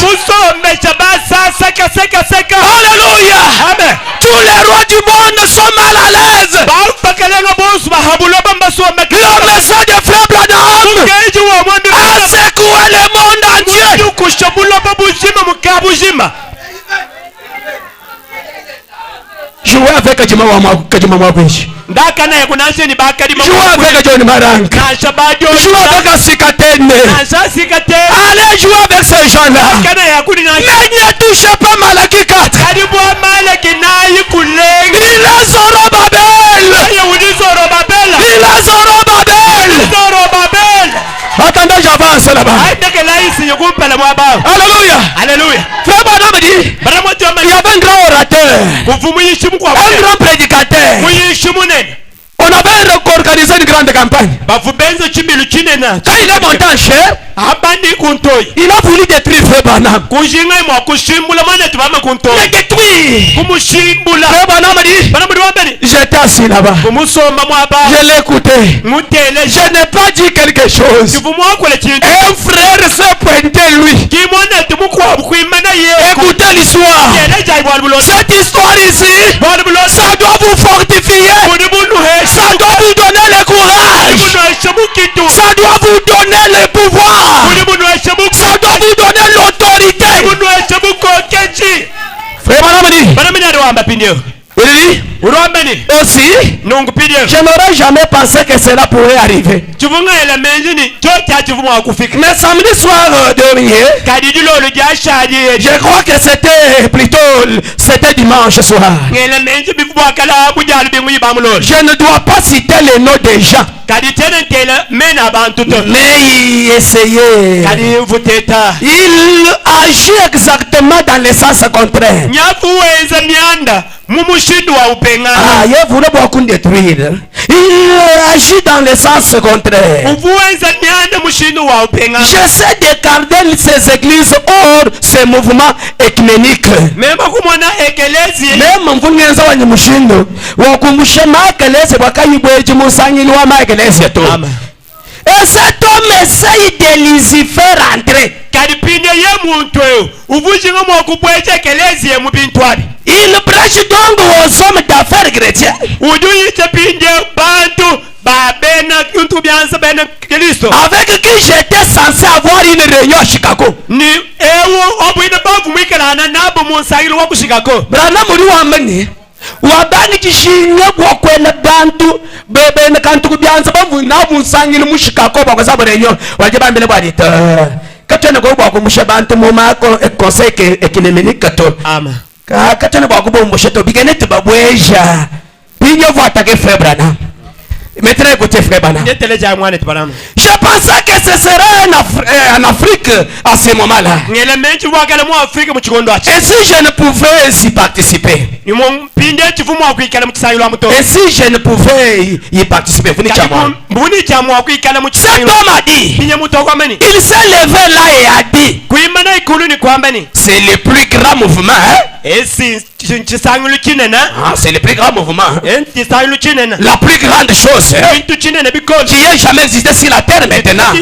Alléluia. Amen. Tous les rois du monde sont mal à l'aise. Le message de frère Branham a secoué le monde entier. Jouez avec Juma Wabish. Jouez avec John Marang. Jouez avec Sikatene. Allez jouer avec ces gens-là. Mais ne touchez pas Malaki 4. Il est Zorobabel. Il est Zorobabel. Attendez, j'avance là-bas. Alléluia. Alléluia. Frère Branham dit, il y avait un grand orateur, un grand prédicateur. On avait organisé une grande campagne. Quand il est monté en chair, il a voulu détruire Frère Branham. Il détruit. Frère Branham dit, j'étais assis là-bas. Je l'ai écouté. Je n'ai pas dit quelque chose. Un frère s'est pointé lui. Écoutez l'histoire. Cette histoire ici, ça doit vous fortifier. Ça doit vous donner le courage. Ça doit vous donner le pouvoir. Ça doit vous donner l'autorité. Frère Branham dit, aussi, je n'aurais jamais pensé que cela pourrait arriver. Mais samedi soir dernier, je crois que c'était dimanche soir. Je ne dois pas citer les noms des gens. Mais il essayait. Il agit exactement dans le sens contraire. Il voulait beaucoup détruire. Il agit dans le sens contraire. J'essaie d'écarter ces églises hors ces mouvements écuméniques. Même vous n'êtes pas mushindo. Wakumushe makeleze wakayibweji musangi wa makeleze to. Et cet homme essaye de Lucifer rentrer. Il prêche donc aux hommes d'affaires chrétiens. Avec qui j'étais censé avoir une réunion à Chicago. Branham Uriwamani. Wabani kishinga kwa kwenda bantu bebe na kantu kubyanza bavuna busangile mushikako bakoza reunion wajibambele bwadita katene ko kwa kumusha bantu mu mako conseil économique to ama katene kwa kubomosha to bigenete babweja binyo vata ke Frère Branham Maintenant écoutez frère Bana. Je pensais que ce serait en Afrique à ce moment-là. Et si je ne pouvais y participer? Et si je ne pouvais y participer? Cet homme a dit, il s'est levé là et a dit, c'est le plus grand mouvement, hein? Ah, c'est le plus grand mouvement, hein? La plus grande chose, hein? Qui ait jamais existé sur la terre maintenant.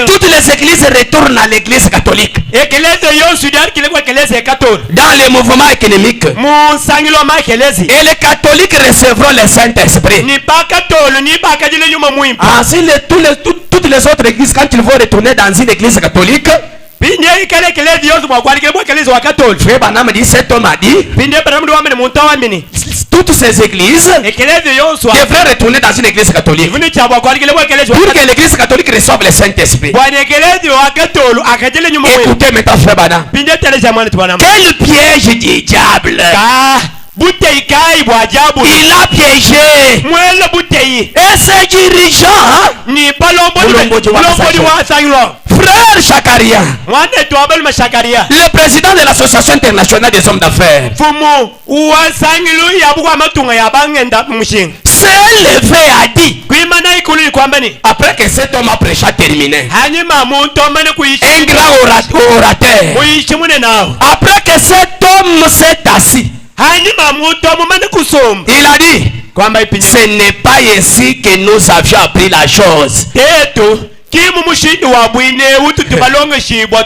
Toutes les églises retournent à l'église catholique. Dans les mouvements économiques. Et les catholiques recevront le Saint-Esprit. Ah, si toutes les autres églises, quand ils vont retourner dans une église catholique, frère Branham dit, cet homme a dit, toutes ces églises devraient retourner dans une église catholique pour que l'église catholique reçoive le Saint-Esprit. Écoutez maintenant frère Branham, quel piège du diable! Il a piégé et ses dirigeants, frère Chakaria, le président de l'association internationale des hommes d'affaires, s'est levé et a dit, après que cet homme a prêché terminé, un grand orateur, après que cet homme s'est assis, il a dit, ce n'est pas ici que nous avions appris la chose.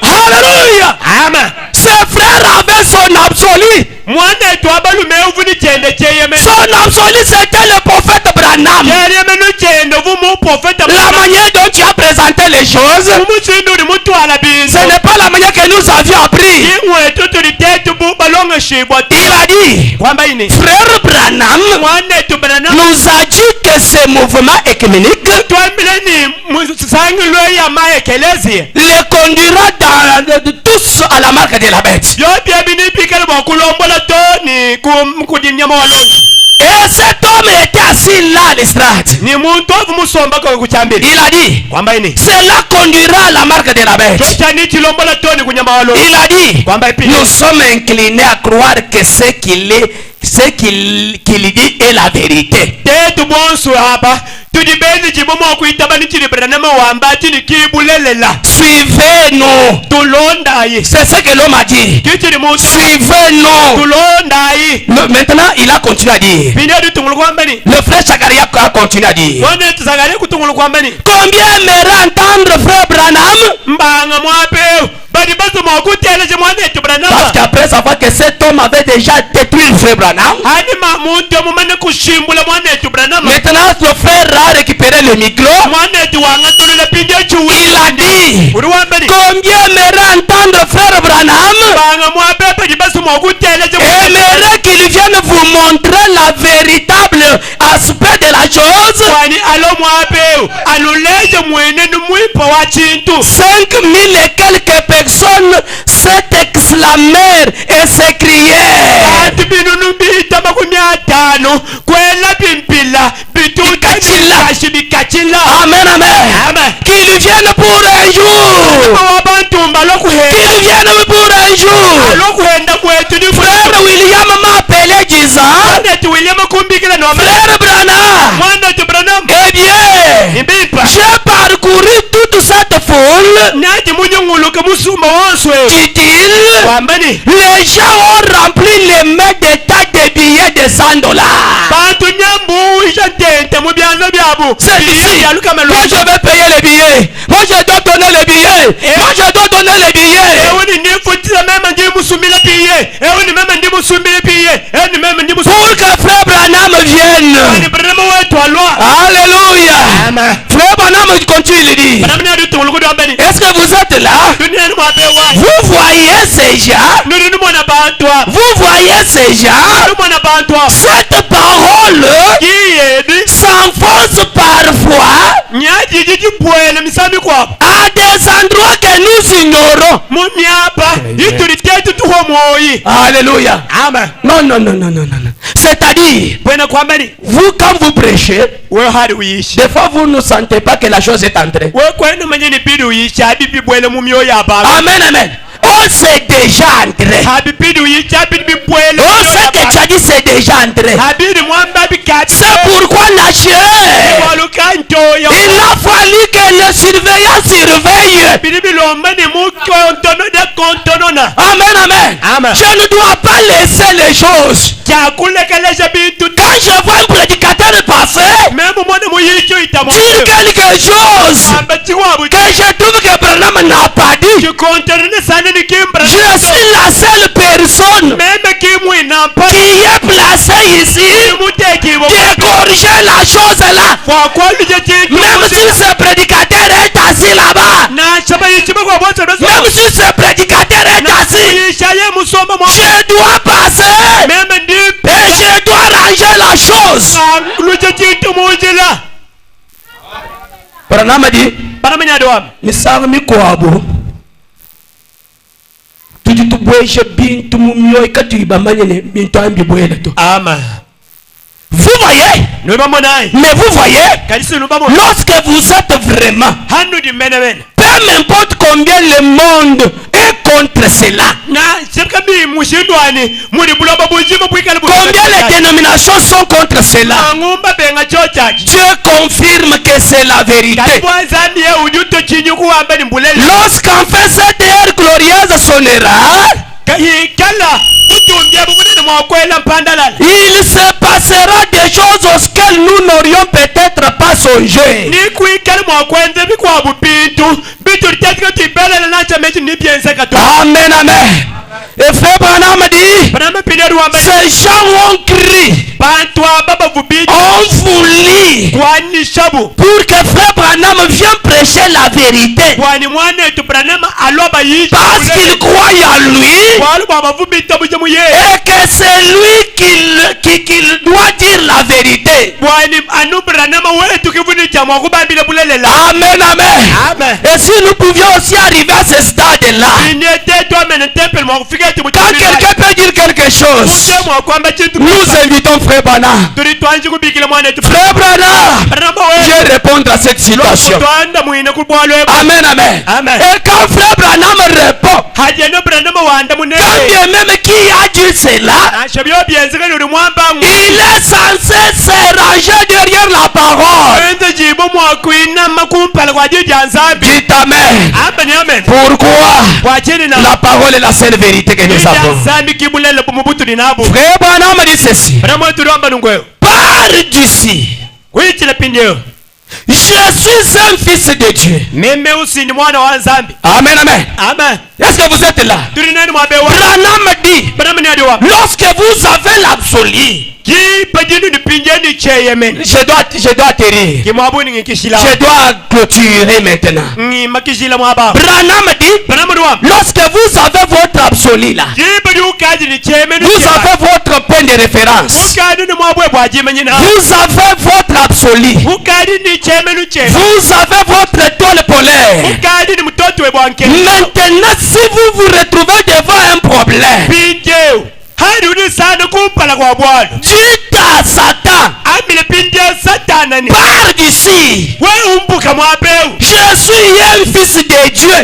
Alléluia. Amen. Ce frère avait son absolu. Son absolu, c'était le prophète Branham. La manière dont tu as présenté les choses, ce n'est pas la manière que nous avions appris. Il a dit, frère Branham nous a dit que ce mouvement écuménique les conduira tous à la marque de la bête. Et cet homme était assis là à l'estrade. Il a dit, cela conduira à la marque de la bête. Il a dit, nous sommes inclinés à croire que ce qu'il dit est la vérité. Suivez-nous. C'est ce que l'homme a dit. Suivez-nous. Maintenant il a continué à dire. Le frère Chakaria a continué à dire. Combien aimerait entendre frère Branham? Parce qu'après savoir que cet homme avait déjà détruit le frère Branham, maintenant le frère a récupéré le micro. Il a dit, combien aimerait entendre frère Branham? Aimerait qu'il vienne vous montrer la véritable aspect de la chose. 5000 et quelques personnes s'est exclamèrent et s'écrièrent. Amen, amen. Qu'il vienne pour un jour. Qu'il vienne pour un jour. Frère William m'a appelé disant, frère Branham, eh bien, j'ai parcouru toute cette foule. Dit-il, les gens ont rempli les mains des tas de billets de $100. C'est ici. Moi je vais payer les billets. Moi je dois donner les billets. Moi je dois donner les billets. Pour que frère Branham vienne. Alléluia. Frère Branham continue, il dit, est-ce que vous êtes là? Vous voyez ces gens? Vous voyez ces gens? Cette parole s'enfonce parfois à des endroits que nous ignorons. Alléluia. Amen. Non. C'est-à-dire, vous quand vous prêchez, des fois vous ne sentez pas que la chose est entrée. Amen, amen. Oh, c'est déjà entré. Oh, ce que tu as dit, c'est déjà entré. C'est pourquoi la chair, il a fallu que le surveillant surveille. Amen, amen. Je ne dois pas laisser les choses. Quand je vois un prédicateur passer, dire quelque chose que je trouve que Branham n'a pas dit, je suis la seule personne qui est placée ici de corriger la chose là. Même si ce prédicateur est assis là-bas, même si ce prédicateur est assis, je dois passer et je dois ranger la chose. Branham dit, Misarmi Kouabo. Vous voyez, mais vous voyez, lorsque vous êtes vraiment, peu importe combien le monde est contre cela, combien les dénominations sont contre cela, Dieu confirme que c'est la vérité. Lorsqu'en fait cette ère glorieuse sonnera, il se passera des choses auxquelles nous n'aurions peut-être pas songé. Amen, amen. Et frère Branham dit, ces gens ont crié, ont voulu, pour que frère Branham vienne prêcher la vérité, parce qu'il croit en lui, et que c'est lui qui doit dire la vérité. Amen, amen. Et si nous pouvions aussi arriver à ce stade-là, quand quelqu'un peut dire quelque chose, nous invitons frère Branham. Frère Branham, je vais répondre à cette situation. Amen, amen. Et quand frère Branham répond, quand bien même qui a dit cela, il est censé se ranger derrière la parole. Dites amen. Pourquoi? La parole est la seule vérité que nous avons. Frère Branham dit ceci. Par d'ici, je suis un fils de Dieu. Amen, amen. Est-ce que vous êtes là? Branham dit, lorsque vous avez l'absolu, je dois atterrir. Je dois clôturer maintenant. Branham dit, lorsque vous avez votre absolu là, vous avez votre point de référence, vous avez votre absolu, vous avez votre étoile polaire. Maintenant, si vous vous retrouvez devant un problème, dites à Satan, pars d'ici. Je suis un fils de Dieu.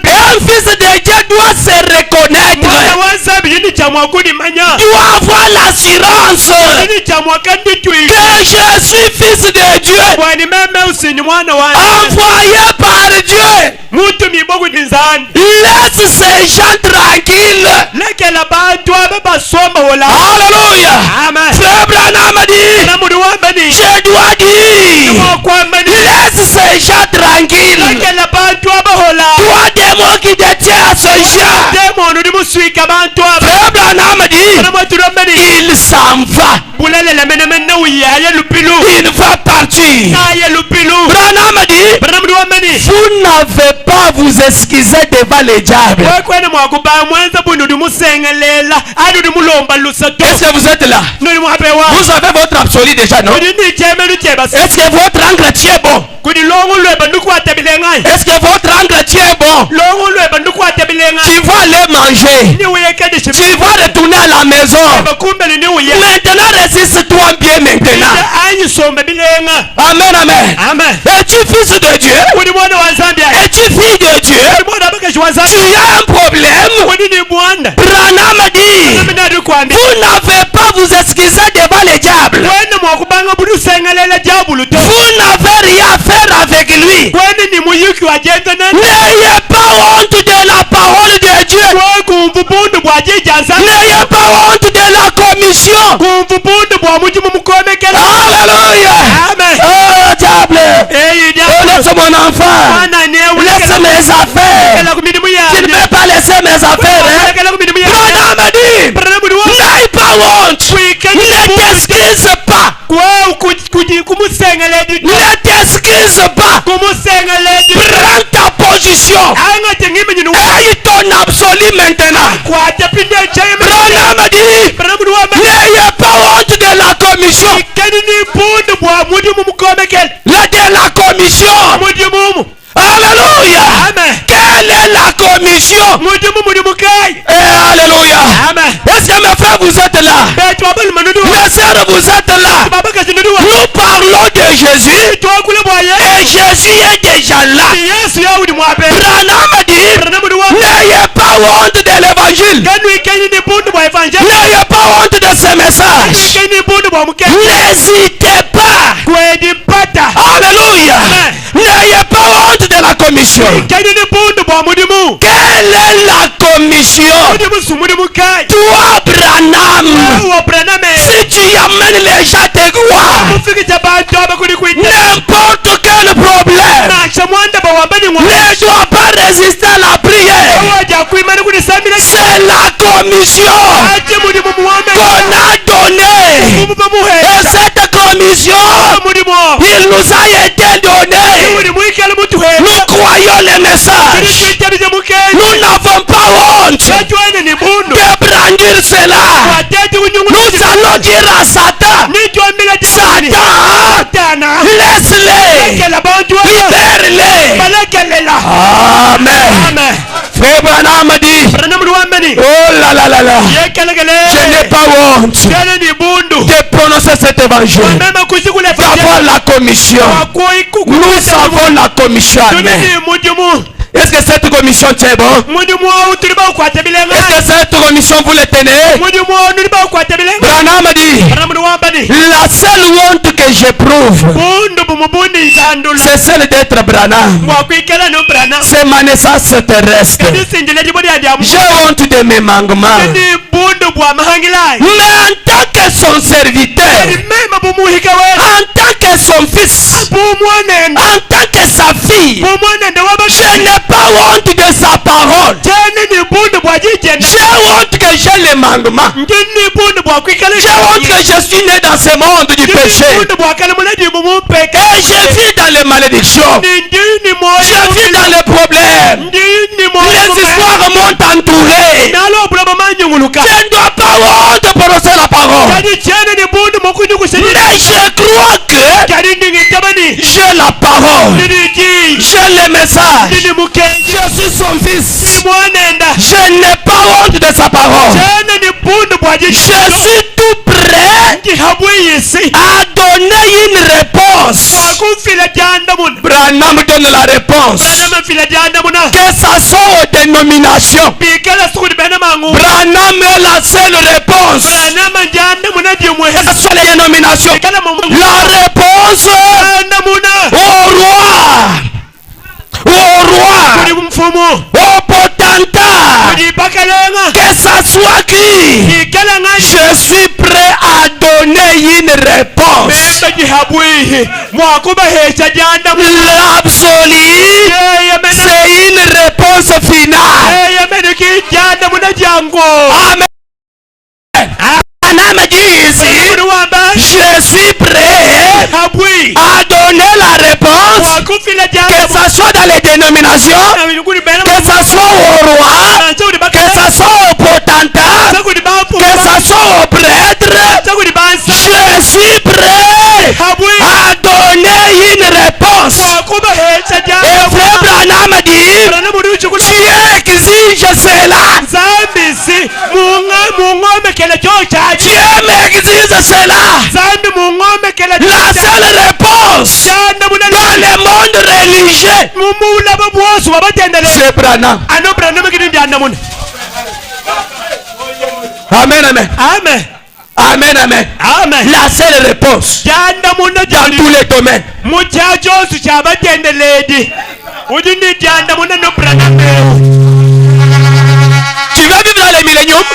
Et un fils de Dieu doit se reconnaître, doit avoir l'assurance que je suis fils de Dieu, envoyé par Dieu. Laisse ces gens tranquilles. Alléluia. Frère Branham dit, je dois dire, laisse ces gens tranquilles. Toi démon qui détient à ce genre. Frère Branham dit, il s'en va. Il va partir. Branham dit, vous n'avez pas à vous excuser devant les diables. Est-ce que vous êtes là? Vous avez votre absolu déjà, non? Est-ce que votre entretien est bon? Est-ce que votre entretien est bon? Tu vois aller manger. Tu vas retourner à la maison. Maintenant, résiste-toi bien maintenant. Amen, amen. Es-tu fils de Dieu? Es-tu fille de Dieu? Tu as un problème. Branham dit, vous n'avez pas vous excuser devant le diable. Vous n'avez rien à faire avec lui. N'ayez pas honte de la parole de Dieu. N'ayez pas honte de la commission. Alléluia. Amen. Oh diable. Laisse mon enfant. Laisse mes affaires. Tu ne peux pas laisser mes affaires. Branham dit, n'aie pas honte. Ne t'excuse pas. Ne t'excuse pas. Prends ta position. Aie ton absolu maintenant. Branham dit, n'ayez pas honte de la commission. De la commission. Alléluia. Amen. Quelle est la commission? Alléluia. Amen. Est-ce que mes frères vous êtes là? Mes sœurs vous êtes là? Nous parlons de Jésus. Et Jésus est déjà là. Branham dit, n'ayez pas honte de l'évangile. N'ayez pas honte de ce message. N'hésitez pas. Alléluia. N'ayez pas honte de la commission. Quelle est la commission? Toi, Branham, si tu amènes les gens de gloire, n'importe quel problème ne doit pas résister à la prière. C'est la commission qu'on a donnée. Et cette commission, il nous a été donné. Nous croyons les messages. Nous n'avons pas honte de brandir cela. Nous allons dire à Satan, Satan, laisse-les, libère-les. Amen. Frère Branham dit, oh là là là là, je n'ai pas honte de prononcer cet évangile, d'avoir la commission. Nous avons la commission. Amen. Est-ce que cette commission est bon? Est-ce que cette commission vous le tenez? Branham dit, la seule honte que j'éprouve, c'est celle d'être Branham. C'est ma naissance terrestre. J'ai honte de mes manquements. Mais en tant que son serviteur, en tant que son fils, en tant que sa fille, je n'ai pas honte de sa parole. J'ai honte que j'ai les manquements. J'ai honte que je suis né dans ce monde du péché. Et je vis dans les malédictions. Je vis dans les problèmes. Les histoires m'ont entouré. Je ne dois pas honte de prononcer la parole. Mais je crois que j'ai la parole. J'ai le message. Je suis son fils. Je n'ai pas honte de sa parole. Je suis tout prêt à donner une réponse. Branham donne la réponse. Que ça soit aux dénominations. Branham est la seule réponse. Que ce soit les dénominations. La réponse au roi, au potentat, que ça soit qui, je suis prêt à donner une réponse. L'absolu, c'est une réponse finale. Amen. Branham dit ici, je suis prêt à donner la réponse, que ce soit dans les dénominations, que ce soit au roi, que ce soit au potentat, que ce soit au prêtre. Je suis prêt à donner une réponse. Et frère Branham dit, tu exiges cela. cela, la seule réponse dans le monde religieux, c'est Branham. Amen, amen. Amen. Amen, amen. Amen. La seule réponse dans tous les domaines. Tu vas vivre dans les milléniums.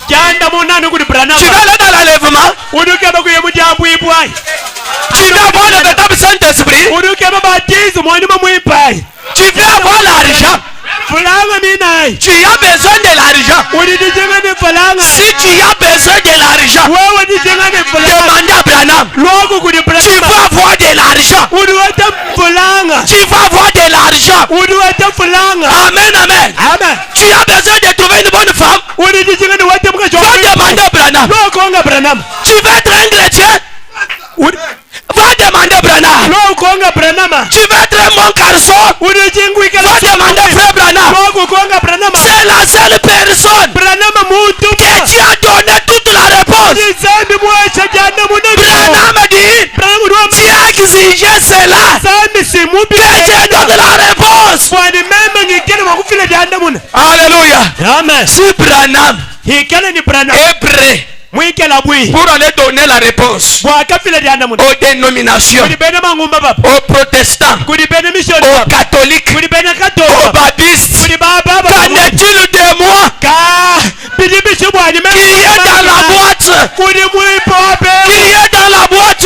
Tu vas aller dans l'enlèvement. Tu vas avoir le véritable Saint-Esprit. Tu vas avoir l'argent. Tu as besoin de l'argent. Si tu as besoin de l'argent, demande à Branham. Tu vas avoir de l'argent. Tu vas avoir de l'argent. Amen, amen. Tu as besoin de trouver une bonne femme. Va demander à Branham. Tu veux être un chrétien? Va demander à Branham. Tu veux être un bon garçon? Va demander à frère Branham. C'est la seule personne que tu as donné toute la réponse. Branham dit, tu as exigé cela, que je donne la réponse. Alléluia. Si Branham est prêt pour aller donner la réponse aux dénominations, aux protestants, aux catholiques, aux baptistes, qu'en est-il de moi qui est dans la boîte? Qui est dans la boîte?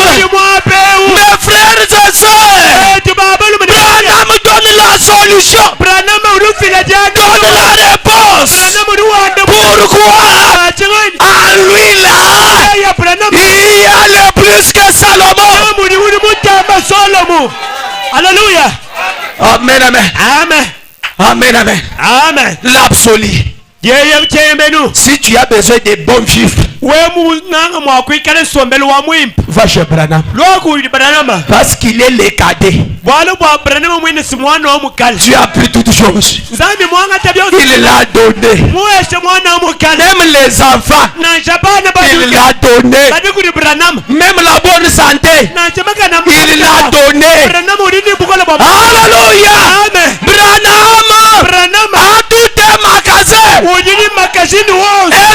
Mes frères et sœurs, Branham donne la solution, donne la réponse. Pourquoi? En lui là, il y a le plus que Salomon. Alléluia. Amen, amen. Amen. Amen, amen. Amen. L'absolu. Si tu as besoin de bons chiffres, va chez Branham. Parce qu'il est le cadet. Tu as pris toutes choses. Il l'a donné. Même les enfants, il l'a donné. Même la bonne santé, il l'a donné. Alléluia. Branham a tout un magasin. Et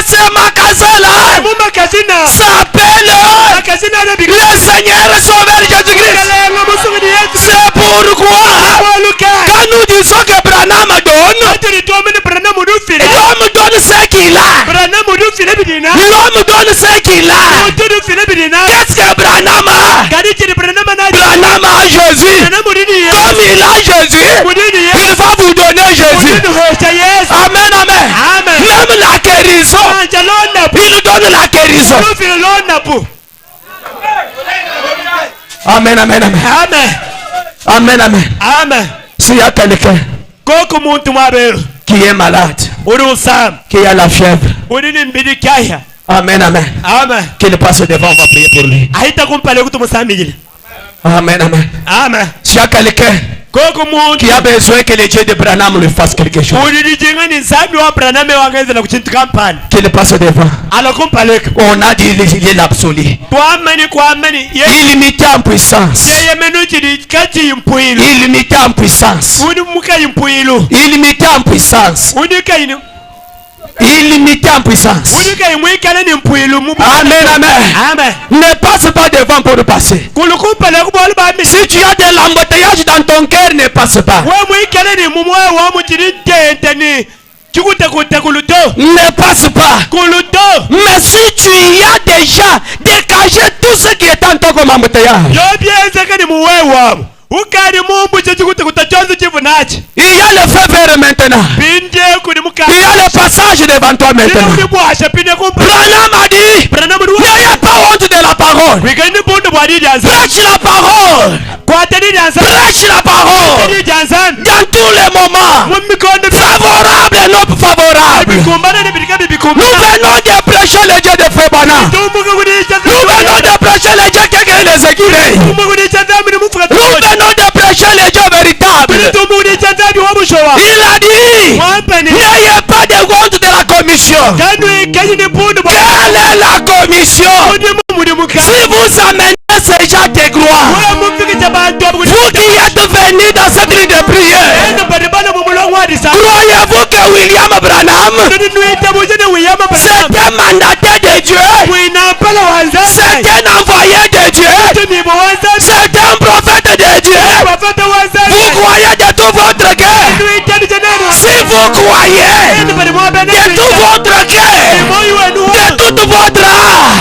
ce magasin-là s'appelle le Seigneur Sauveur Jésus-Christ. C'est pourquoi quand nous disons que Branham donne, l'homme donne ce qu'il a. L'homme donne ce qu'il a. Qu'est-ce que Branham a? Branham a Jésus. Comme il a Jésus, il va vous donner Jésus. Amen, amen. Même la guérison, il donne la guérison. Amen, amen, amen. Amen, amen. Amen. S'il y a quelqu'un qui est malade, qui a la fièvre, amen, amen. Qu'il passe devant, on va prier pour lui. Amen, amen. S'il y a quelqu'un qui a besoin que le Dieu de Branham lui fasse quelque chose, qu'il passe devant. On a dit il est l'absolu, illimité en puissance, illimité en puissance, illimité en puissance, illimité en puissance. Amen, amen. Ne passe pas devant pour passer. Si tu as de l'embouteillage dans ton cœur, ne passe pas. Ne passe pas. Mais si tu y as déjà dégagé tout ce qui est en toi comme embouteillage, il y a le feu vert maintenant. Il y a le passage devant toi maintenant. Branham a dit, n'ayez pas honte de la parole. Prêche la parole. Prêche la parole. Dans tous les moments, favorable et non favorable. Nous venons de prêcher le Dieu de Frère Branham. Nous venons de prêcher le Dieu qui gagne les écureuils. Nous venons de prêcher le Dieu véritable. Il a dit, n'ayez pas de honte de la commission. Que mission, si vous amenez ces gens de gloire, vous qui êtes venus dans cette nuit de prière, croyez-vous que William Branham, c'est un mandataire de Dieu, c'est un envoyé de Dieu, c'est un prophète de Dieu? Vous croyez de tout votre cœur? Si vous croyez de tout votre cœur, de toute votre âme,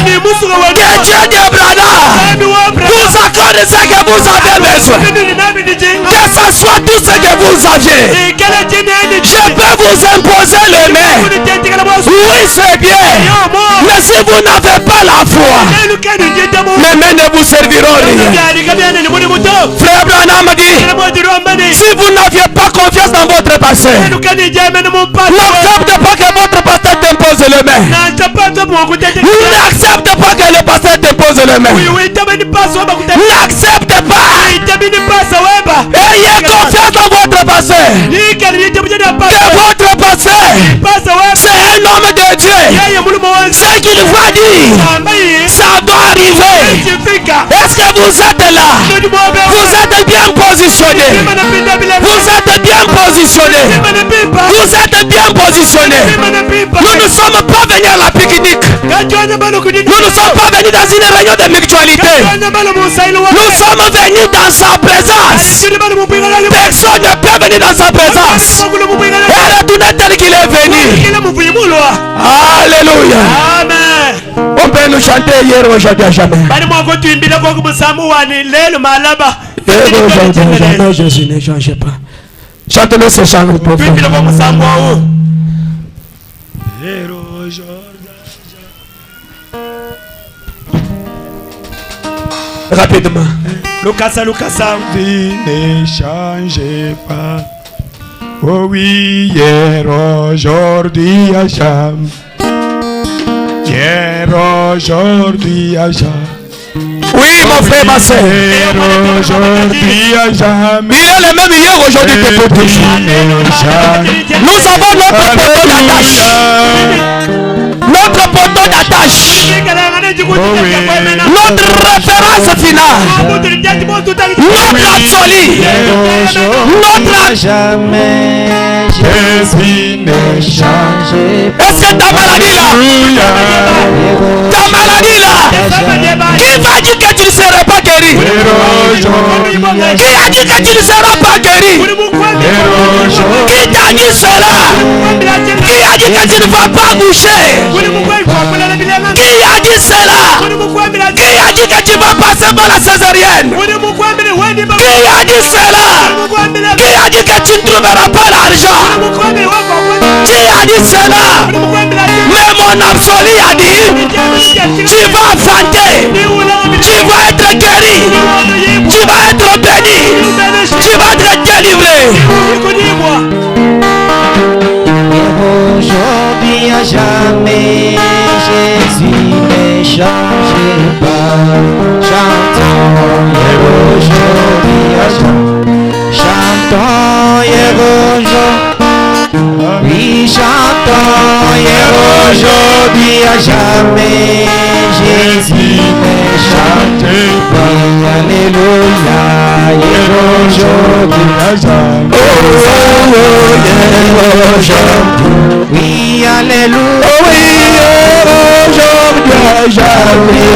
que Dieu de Branham vous accorde ce que vous avez besoin, que ce soit tout ce que vous aviez, je peux vous imposer les mains. Oui, c'est bien, mais si vous n'avez pas la foi, mes mains ne vous serviront rien. Frère Branham dit, si vous n'aviez pas confiance dans votre pasteur, n'acceptez pas que votre pasteur t'impose les mains. N'acceptez pas que le pasteur t'impose les mains. N'acceptez pas. Ayez confiance dans votre pasteur. Que votre pasteur, c'est un homme de Dieu. Ce qu'il va dire, ça doit arriver. Est-ce que vous êtes là? Vous êtes bien positionné. Vous êtes bien positionné. Vous êtes bien positionné. Nous ne sommes pas venus à la pique-nique. Nous ne sommes pas venus dans une réunion de mutualité. Nous sommes venus dans sa présence. Personne ne peut venir dans sa présence et retourner tel qu'il est venu. Alléluia. Amen. On peut nous chanter hier, aujourd'hui, à jamais. Jamais, Jésus ne change pas. Chantez-le ce chant profond. Rapidement. Lucas, Vie ne change pas. Oh oui, hier, aujourd'hui, à jamais. Hier, aujourd'hui, à jamais. Oui, mon frère, ma soeur. Aujourd'hui, à jamais. Il est le même hier, aujourd'hui, que pour toujours. Nous avons notre poteau d'attache. Notre poteau d'attache. Notre référence finale. Notre absolu. Notre jamais. Jésus ne change pas. Est-ce que ta maladie là? Ta maladie là? Qui va dire que tu ne seras pas guéri? Qui a dit que tu ne seras pas guéri? Qui t'a dit cela? Qui a dit que tu ne vas pas bouger? Qui a dit cela? Qui a dit que tu vas passer par la césarienne? Qui a dit cela? Qui a dit que tu ne trouveras pas l'argent? Qui a dit cela? Mais mon absolu a dit, tu vas enfanter, tu vas être guéri, tu vas être béni, tu vas être délivré. Aujourd'hui à jamais, Jésus ne change pas. Chantons aujourd'hui à jamais. Chantons aujourd'hui. Oui, chantons aujourd'hui à jamais. Jésus ne change pas. Alléluia. Aujourd'hui à jamais. Oui, alléluia. Aujourd'hui à jamais.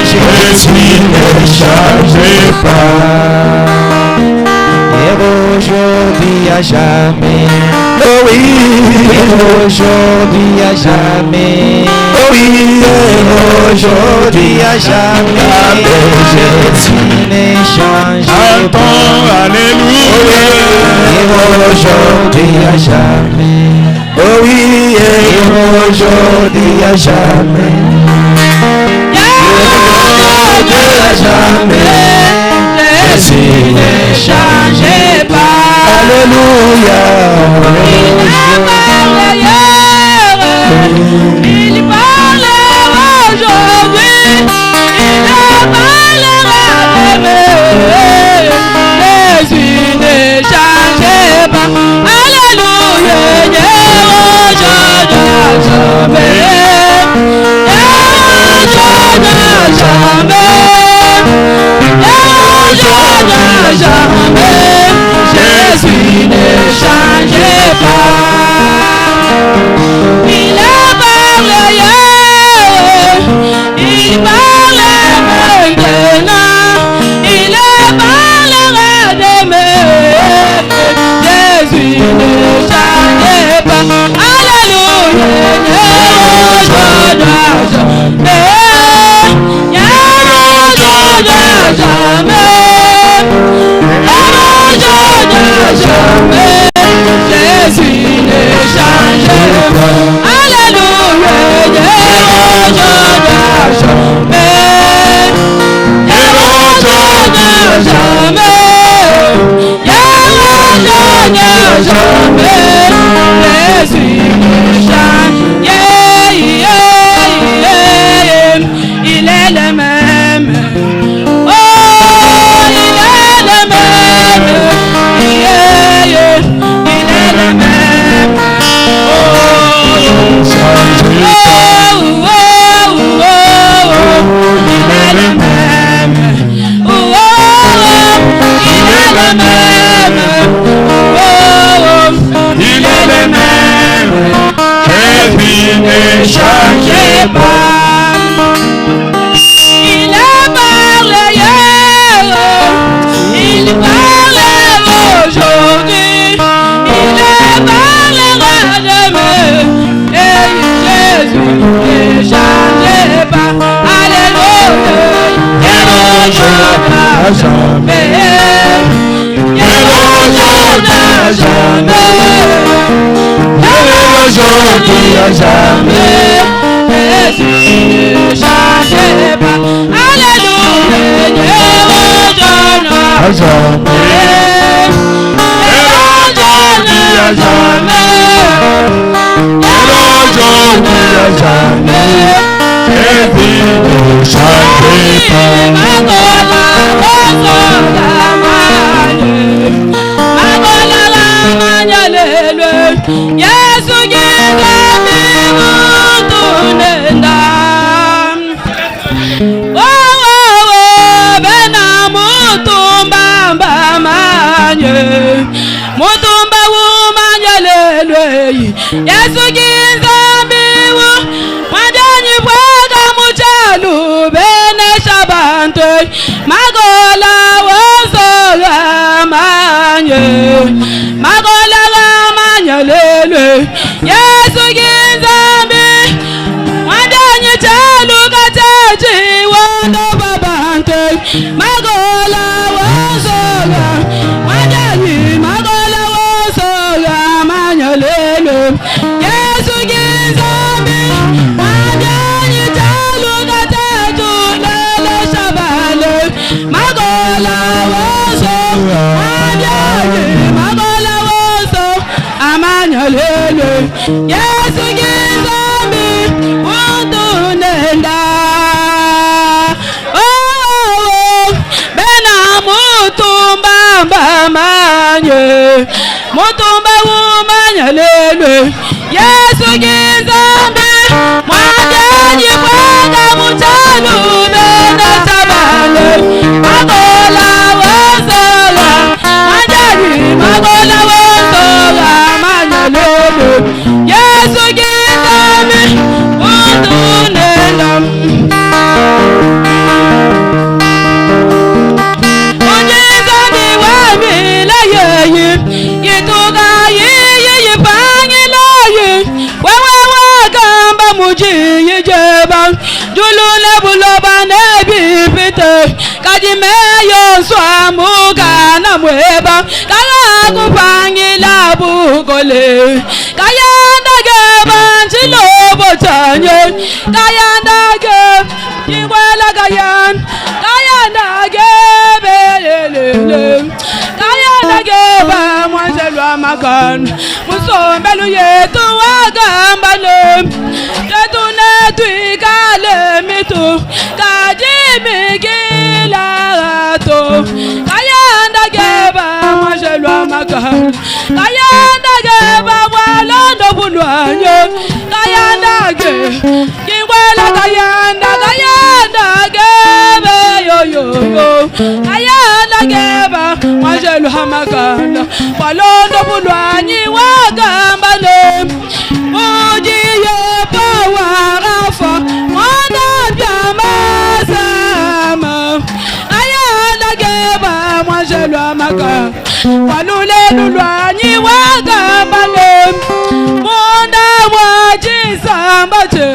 Jésus ne change pas. Et aujourd'hui à jamais. Oh oui, aujourd'hui à jamais. Oh oui, aujourd'hui à jamais. Jésus ne change pas. Alléluia. Et aujourd'hui à jamais. Oh oui, et aujourd'hui à jamais. Aujourd'hui à jamais. Jésus ne change pas. Alléluia. Il parlera aujourd'hui. Il parlera demain. Jésus ne change pas. Alléluia. Aujourd'hui à jamais. jamais. Jésus ne change. Yeah, yeah, yeah. Il est le même. Oh, il est le même. Yeah, yeah. Il est le même. Oh, oh, oh, oh, il est le même. Oh, oh, il est le même. Oh, il est le même. Jésus ne change pas. Il a parlé hier, il parle aujourd'hui, il parlera demain. Et Jésus ne change pas. Alléluia, il ne changera jamais. Il ne changera jamais. Aujourd'hui à jamais, Jésus ne change pas. Alléluia, Dieu reviendra à jamais. Aujourd'hui à jamais, aujourd'hui à jamais, Jésus ne change pas. Yesu gingami mutunenda. Oh bena mutumba mbamanye. Mutumba wumanye lelwe. Yesu gingami mwanjani bwaga muchalu bene shabante. Magola wozoga manye. Magola lele Yesu gizambi mwandanyi chalu kateji wando babante magola wosoga mwandanyi magola wosoga manyalele Yesu gizambi mwandanyi chalu kateji lele shabale magola wosoga mwandanyi magola wosoga amanyalele Yesu gizambi untunenda. Oh bena mutumba mbamanye mutumba umanyalele Yesu gizambi mwanjanyi bwaga muchalu bena sabale magola wosoga mwanjanyi magola wosoga manyalele Yesu gizambi untunenda. Ungizambi wamila yeyi yituga yiyi yipangila yi wewe wagamba mujiyi jeba julule buloba nebipite kajimeyo swamugana mweba kakupangila bukole kayandage banchilobo chanye kayandage ingwela kayandage belelele kayandage bamwanzelwa makan musombelu yetu wagambale tetunetwikale mitu kajimigilato kayandage bamwanzelwa makan kayandage bamwalondo bulwanye kayandage ingwela kayandage beyoyoyo kayandage bamwanzelwa makan walondo bulwanyi wagambale ujiye pawarafa mwana byamasama kayandage bamwanzelwa makan walulelu lwanyi wagambale munda mwachisambache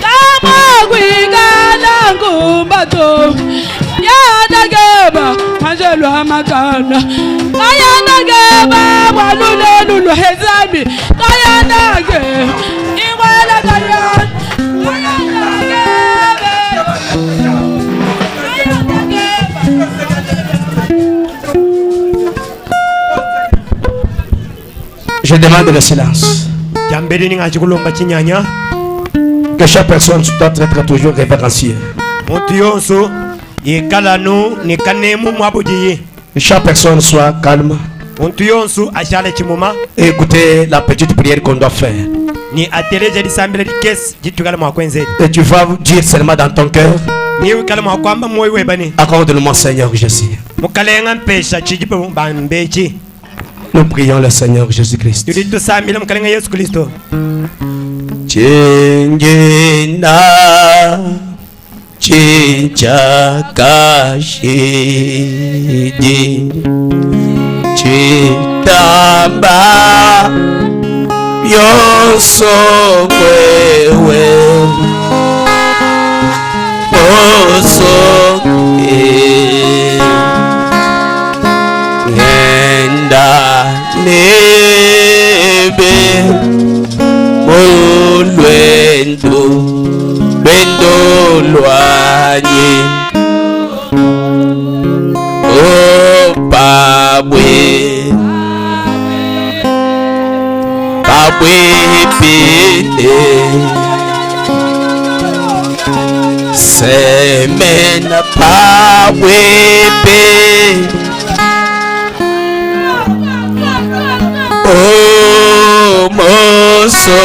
kamwakwikala ngumbato yadageba mwanzelwa makana kayandageba walulelu lwezambi kayandage ingwela Je demande le silence. Que chaque personne doit être toujours révérencieux. Que chaque personne soit calme. Et écoutez la petite prière qu'on doit faire. Et tu vas dire seulement dans ton cœur: accorde-le-moi, Seigneur Jésus. Nous prions le Seigneur Jésus-Christ. Chingina chichakashidi chitamba yoso wewe oso ngenda nebe olwendo lwendo lwanye opabwe pide semena pabwebe moso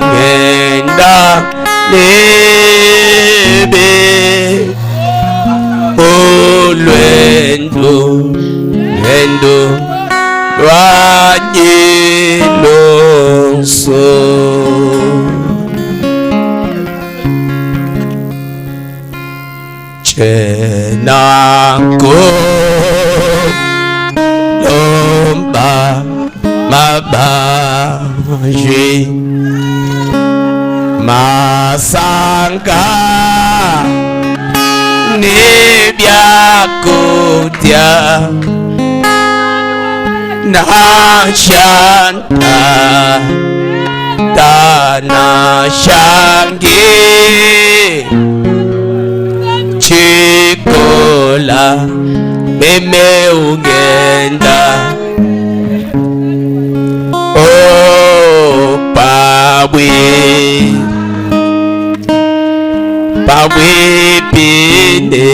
jingenda lebe olwendo lwendo lwanyiloso chenako lomba mabaji masanga nibyakutia na chanta dana shangi chikola meme ugenda oh pabwe pinde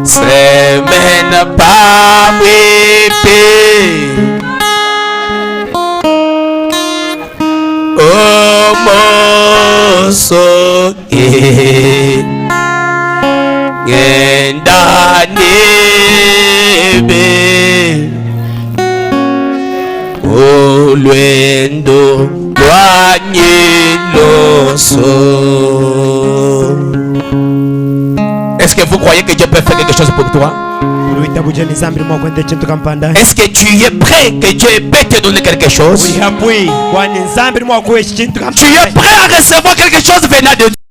semena pabwe oh moso ngenda nebe olwendo lwanyiloso. Est-ce que vous croyez que Dieu peut faire quelque chose pour toi? Est-ce que tu es prêt que Dieu peut te donner quelque chose? Tu es prêt à recevoir quelque chose venant de Dieu?